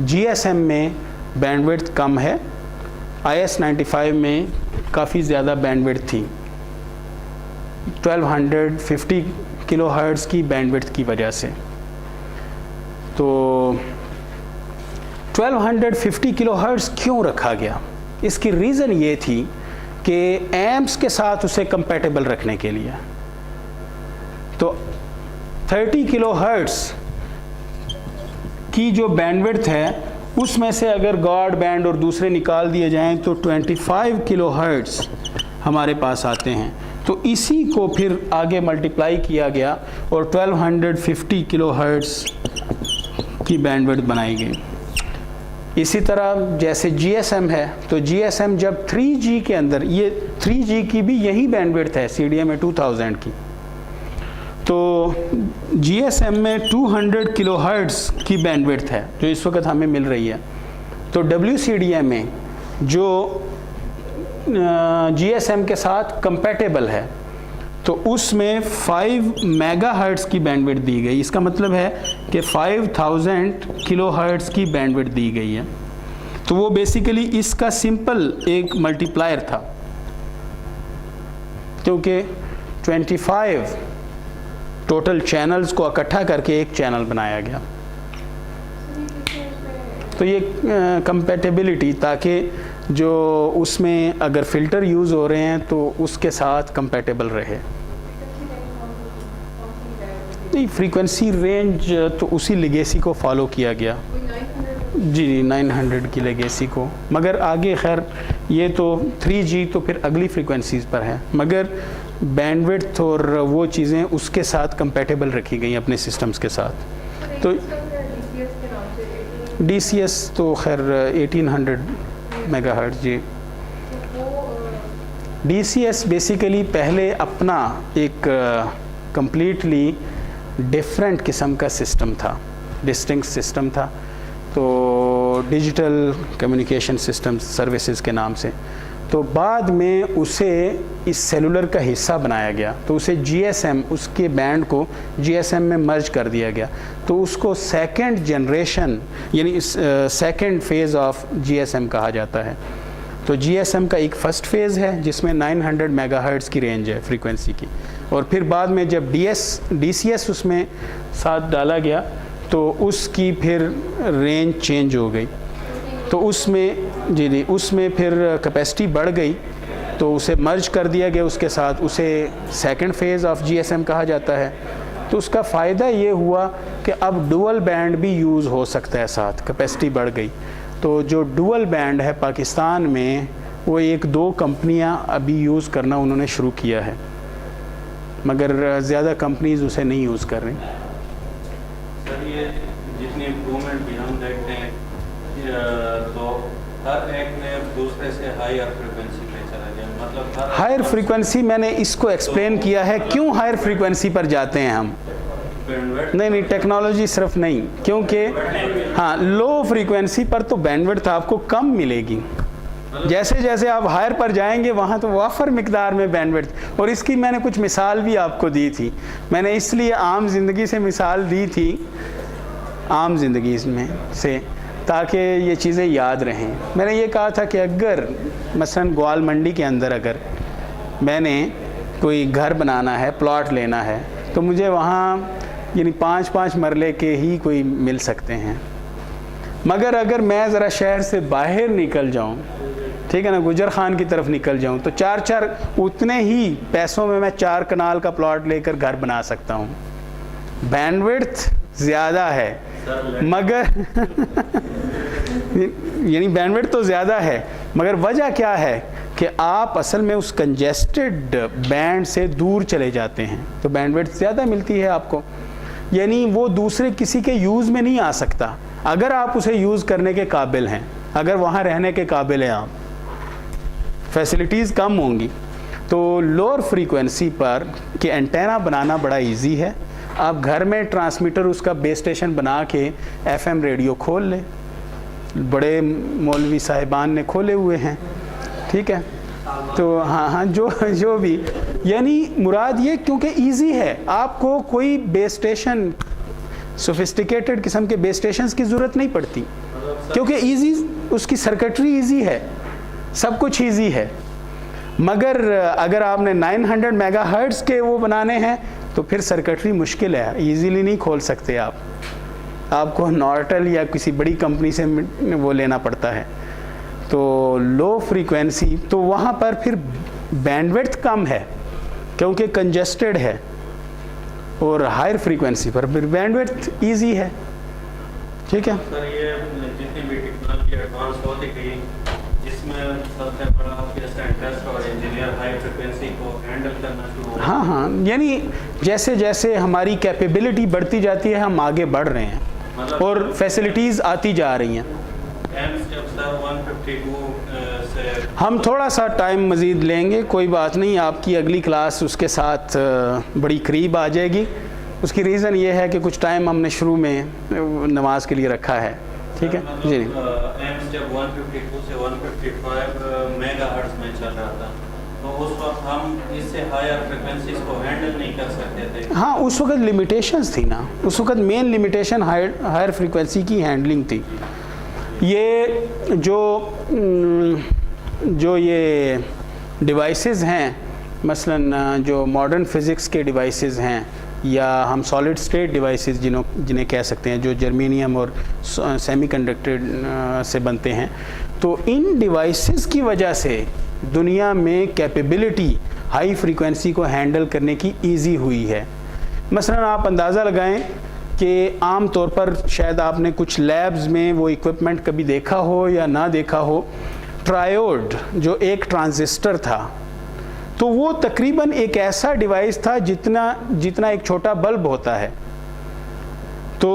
GSM में बैंडविड्थ कम है, IS-95 में काफ़ी ज़्यादा बैंडविड्थ थी, 1250 किलोहर्ट्ज़ की बैंडविड्थ की वजह से। तो 1250 किलोहर्ट्ज़ क्यों रखा गया? इसकी रीज़न ये थी कि एम्प्स के साथ उसे कंपैटिबल रखने के लिए। तो 30 किलोहर्ट्ज़ की जो बैंडविड्थ है उसमें से अगर गॉड बैंड और दूसरे निकाल दिए जाएं तो 25 किलोहर्ट्ज़ हमारे पास आते हैं। तो इसी को फिर आगे मल्टीप्लाई किया गया और 1250 किलोहर्ट्ज़ की बैंडविड्थ बनाई गई। इसी तरह जैसे GSM है, तो GSM जब 3G के अंदर, ये 3G की भी यही बैंडविड्थ है CDMA 2000 की, तो GSM में 200 किलोहर्ट्ज़ की बैंडविड्थ है जो इस वक्त हमें मिल रही है। तो WCDMA जो GSM के साथ कंपैटिबल है, तो उसमें 5 मेगाहर्ट्ज़ की बैंडविड्थ दी गई। इसका मतलब है कि 5000 किलोहर्ट्ज़ की बैंडविड्थ दी गई है। तो वो बेसिकली इसका सिंपल एक मल्टीप्लायर था, क्योंकि 25 टोटल चैनल्स को इकट्ठा करके एक चैनल बनाया गया। तो ये कंपैटिबिलिटी, ताकि जो उसमें अगर फ़िल्टर यूज़ हो रहे हैं तो उसके साथ कंपैटिबल रहे। नहीं, फ्रीक्वेंसी रेंज तो उसी लेगेसी को फॉलो किया गया जी, 900 की लेगेसी को, मगर आगे खैर ये तो 3G तो फिर अगली फ्रीक्वेंसीज़ पर है, मगर बैंडविड्थ और वो चीज़ें उसके साथ कंपैटिबल रखी गई अपने सिस्टम्स के साथ। तो DCS तो खैर 1800 मेगाहर्ट्ज़ जी। तो वो DCS बेसिकली पहले अपना एक कंप्लीटली डिफरेंट किस्म का सिस्टम था, डिस्टिंक्ट सिस्टम था, तो डिजिटल कम्युनिकेशन सिस्टम सर्विसेज के नाम से। तो बाद में उसे इस सेलुलर का हिस्सा बनाया गया, तो उसे GSM, उसके बैंड को GSM में मर्ज कर दिया गया, तो उसको सेकंड जनरेशन यानी सेकंड फेज़ ऑफ GSM कहा जाता है। तो GSM का एक फर्स्ट फेज़ है जिसमें 900 मेगाहर्ट्ज़ की रेंज है फ्रीक्वेंसी की, और फिर बाद में जब DCS उसमें साथ डाला गया तो उसकी फिर रेंज चेंज हो गई, तो उसमें जी उसमें फिर कैपेसिटी बढ़ गई, तो उसे मर्ज कर दिया गया उसके साथ, उसे सेकंड फेज़ ऑफ GSM कहा जाता है। तो उसका फ़ायदा ये हुआ कि अब डुअल बैंड भी यूज़ हो सकता है, साथ कैपेसिटी बढ़ गई। तो जो डुअल बैंड है पाकिस्तान में वो 1-2 कंपनियां अभी यूज़ करना उन्होंने शुरू किया है, मगर ज़्यादा कंपनीज़ उसे नहीं यूज़ कर रही। सर ये जितनी इम्प्रूवमेंट भी हम देखते हैं तो हर एक ने दूसरे से हायर फ्रीक्वेंसी पे चला गया, मतलब हायर फ्रीक्वेंसी मैंने इसको एक्सप्लेन किया है क्यों हायर फ्रीक्वेंसी पर जाते हैं हम। नहीं, टेक्नोलॉजी सिर्फ नहीं, क्योंकि हाँ लो फ्रीक्वेंसी पर तो बैंडविड्थ आपको कम मिलेगी, जैसे जैसे आप हायर पर जाएंगे वहाँ तो वाफर मिकदार में बैंडविड्थ। और इसकी मैंने कुछ मिसाल भी आपको दी थी, मैंने इसलिए आम ज़िंदगी से मिसाल दी थी, आम ज़िंदगी में से, ताकि ये चीज़ें याद रहें। मैंने ये कहा था कि अगर मसलन ग्वाल मंडी के अंदर अगर मैंने कोई घर बनाना है, प्लॉट लेना है, तो मुझे वहाँ यानी 5-5 मरले के ही कोई मिल सकते हैं, मगर अगर मैं ज़रा शहर से बाहर निकल जाऊँ, ठीक है ना, गुजर खान की तरफ निकल जाऊँ, तो 4-4 उतने ही पैसों में मैं 4 कनाल का प्लॉट लेकर घर बना सकता हूँ। बैंडविड्थ ज़्यादा है मगर यानी बैंडविड्थ तो ज़्यादा है, मगर वजह क्या है कि आप असल में उस कंजेस्टेड बैंड से दूर चले जाते हैं, तो बैंडविड्थ ज़्यादा मिलती है आपको, यानी वो दूसरे किसी के यूज़ में नहीं आ सकता अगर आप उसे यूज़ करने के काबिल हैं, अगर वहाँ रहने के काबिल हैं आप, फैसिलिटीज़ कम होंगी। तो लोअर फ्रीक्वेंसी पर के एंटेना बनाना बड़ा इजी है, आप घर में ट्रांसमीटर उसका बेस स्टेशन बना के FM रेडियो खोल लें, बड़े मौलवी साहिबान ने खोले हुए हैं, ठीक है। तो हाँ जो भी, यानी मुराद ये क्योंकि इजी है, आपको कोई बेस स्टेशन सोफिस्टिकेटेड किस्म के बेस स्टेशंस की ज़रूरत नहीं पड़ती, क्योंकि इजी उसकी सर्किटरी इजी है, सब कुछ इजी है। मगर अगर आपने 900 मेगाहर्ट्ज़ के वो बनाने हैं तो फिर सर्किटरी मुश्किल है, इजीली नहीं खोल सकते आप, आपको नॉर्टल या किसी बड़ी कंपनी से वो लेना पड़ता है। तो लो फ्रीक्वेंसी तो वहाँ पर फिर बैंडविड्थ कम है क्योंकि कंजेस्टेड है, और हायर फ्रीक्वेंसी पर फिर बैंडविड्थ इजी है, ठीक है। सर ये जितनी भी टेक्नोलॉजी एडवांस होती गई, जिसमें सबसे बड़ा आपके साइंटिस्ट और इंजीनियर हाई फ्रीक्वेंसी को हैंडल करना शुरू हो। हाँ, यानी जैसे जैसे हमारी कैपेबिलिटी बढ़ती जाती है हम आगे बढ़ रहे हैं, मतलब और फैसिलिटीज़ आती जा रही हैं। जब सर 152 से हम थोड़ा सा टाइम मज़ीद लेंगे, कोई बात नहीं, आपकी अगली क्लास उसके साथ बड़ी करीब आ जाएगी। उसकी रीज़न ये है कि कुछ टाइम हमने शुरू में नमाज के लिए रखा है, ठीक है जी। एम्स जब 152 से 155 मेगाहर्ट्ज़ में चल रहा था, तो उस वक्त हम इससे हायर फ्रिक्वेंसीज को हैंडल नहीं कर सकते थे। हाँ, उस वक्त लिमिटेशंस थी ना, उस वक्त मेन लिमिटेशन हायर फ्रीक्वेंसी की हैंडलिंग थी। ये जो ये डिवाइसेस हैं, मसलन जो मॉडर्न फिज़िक्स के डिवाइसेस हैं, या हम सॉलिड स्टेट डिवाइसेस जिन्हें कह सकते हैं, जो जर्मेनियम और सेमीकंडक्टर से बनते हैं, तो इन डिवाइसेस की वजह से दुनिया में कैपेबिलिटी हाई फ्रीक्वेंसी को हैंडल करने की इजी हुई है। मसलन आप अंदाज़ा लगाएं कि आम तौर पर शायद आपने कुछ लैब्स में वो इक्विपमेंट कभी देखा हो या ना देखा हो, ट्रायोड जो एक ट्रांजिस्टर था, तो वो तकरीबन एक ऐसा डिवाइस था जितना एक छोटा बल्ब होता है। तो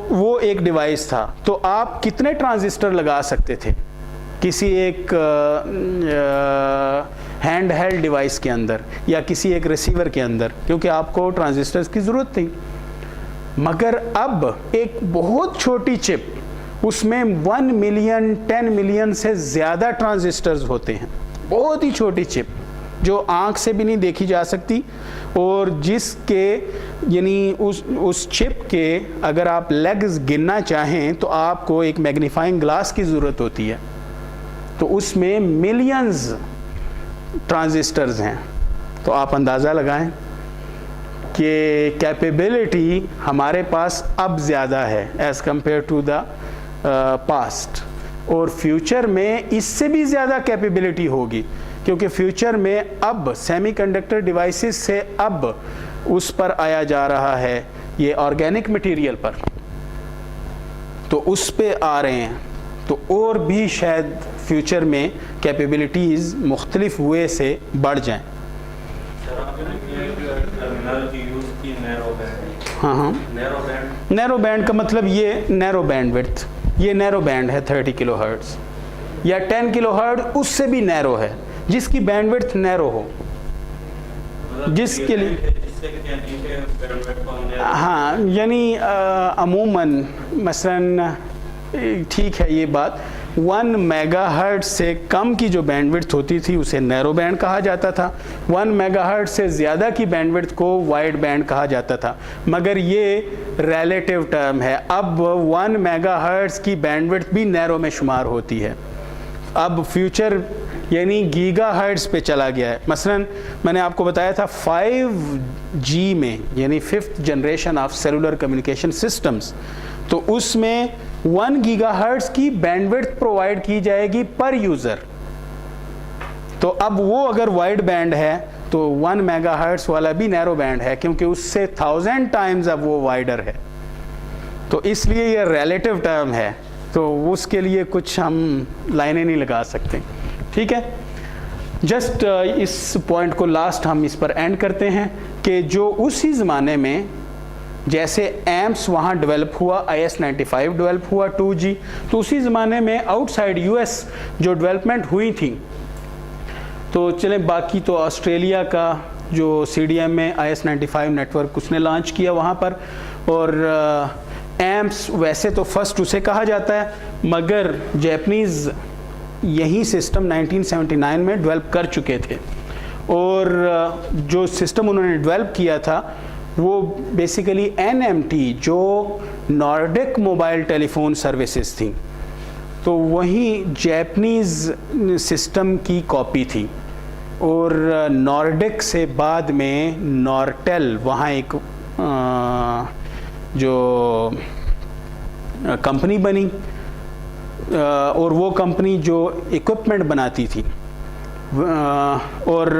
वो एक डिवाइस था। तो आप कितने ट्रांजिस्टर लगा सकते थे किसी एक हैंड हेल्ड डिवाइस के अंदर या किसी एक रिसीवर के अंदर, क्योंकि आपको ट्रांजिस्टर्स की ज़रूरत थी। मगर अब एक बहुत छोटी चिप, उसमें 1 मिलियन 10 मिलियन से ज़्यादा ट्रांजिस्टर्स होते हैं, बहुत ही छोटी चिप जो आँख से भी नहीं देखी जा सकती, और जिसके यानी उस चिप के अगर आप लेग्स गिनना चाहें तो आपको एक मैग्नीफाइंग ग्लास की ज़रूरत होती है। तो उसमें मिलियंस ट्रांजिस्टर्स हैं। तो आप अंदाज़ा लगाएं कि कैपेबिलिटी हमारे पास अब ज़्यादा है as compare to the past, और फ्यूचर में इससे भी ज़्यादा कैपेबिलिटी होगी, क्योंकि फ्यूचर में अब सेमीकंडक्टर डिवाइसेस से अब उस पर आया जा रहा है, ये ऑर्गेनिक मटेरियल पर, तो उस पे आ रहे हैं। तो और भी शायद फ्यूचर में कैपेबिलिटीज़ मुख्तलिफ वे से बढ़ जाएं। हाँ, नैरो बैंड का मतलब ये नैरो बैंडविड्थ, ये नैरो बैंड है 30 किलोहर्ट्ज़ या 10 किलोहर्ट्ज़, उससे भी नैरो है, जिसकी बैंडविड्थ नैरो हो, जिसके लिए हाँ यानी अमूमन मसलन ठीक है ये बात, 1 मेगाहर्ट्ज़ से कम की जो बैंडविड्थ होती थी उसे नैरो बैंड कहा जाता था, 1 मेगाहर्ट्ज़ से ज़्यादा की बैंडविड्थ को वाइड बैंड कहा जाता था। मगर ये रिलेटिव टर्म है, अब 1 मेगाहर्ट्ज़ की बैंडविड्थ भी नैरो में शुमार होती है। अब फ्यूचर यानी गीगाहर्ट्ज़ पे चला गया है। मसलन मैंने आपको बताया था 5G में, यानी 5th generation of cellular communication systems, तो उसमें 1 गीगाहर्ट्ज़ की बैंडविड्थ प्रोवाइड की जाएगी पर यूज़र। तो अब वो अगर वाइड बैंड है तो 1 मेगाहर्ट्ज़ वाला भी नैरो बैंड है, क्योंकि उससे 1000 टाइम्स अब वो वाइडर है। तो इसलिए ये रिलेटिव टर्म है, तो उसके लिए कुछ हम लाइनें नहीं लगा सकते। ठीक है, जस्ट इस पॉइंट को लास्ट हम इस पर एंड करते हैं कि जो उसी ज़माने में जैसे एम्प्स वहाँ डेवलप हुआ, IS-95 डेवलप हुआ 2G, तो उसी ज़माने में आउटसाइड US जो डेवलपमेंट हुई थी, तो चलें बाकी तो ऑस्ट्रेलिया का जो CDM में IS-95 नेटवर्क उसने लॉन्च किया वहाँ पर, और एम्प्स वैसे तो फर्स्ट उसे कहा जाता है, मगर जैपनीज़ यही सिस्टम 1979 में डेवलप कर चुके थे, और जो सिस्टम उन्होंने डेवलप किया था वो बेसिकली NMT जो नॉर्डिक मोबाइल टेलीफोन सर्विसेज थी, तो वही जैपनीज़ सिस्टम की कॉपी थी। और नॉर्डिक से बाद में नॉर्टेल, वहाँ एक जो कंपनी बनी, और वो कंपनी जो इक्विपमेंट बनाती थी, और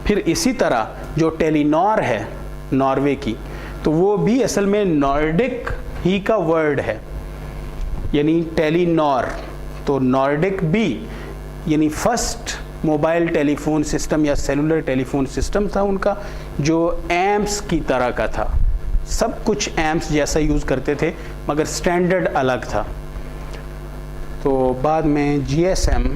फिर इसी तरह जो टेलीनॉर है नॉर्वे की, तो वो भी असल में नॉर्डिक ही का वर्ड है, यानी टेलीनॉर। तो नॉर्डिक भी यानी फर्स्ट मोबाइल टेलीफोन सिस्टम या सेलुलर टेलीफोन सिस्टम था उनका, जो एम्प्स की तरह का था, सब कुछ एम्प्स जैसा यूज़ करते थे मगर स्टैंडर्ड अलग था। तो बाद में GSM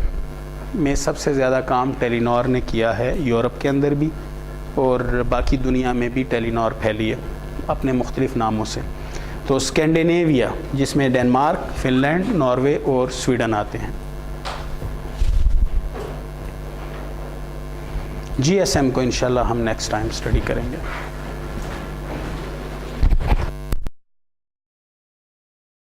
में सबसे ज़्यादा काम टेलीनॉर ने किया है, यूरोप के अंदर भी और बाकी दुनिया में भी टेलीनॉर फैली है अपने मुख्तलिफ नामों से। तो स्कैंडिनेविया, जिसमें डेनमार्क, फिनलैंड, नॉर्वे और स्वीडन आते हैं। GSM को इंशाल्लाह हम नेक्स्ट टाइम स्टडी करेंगे।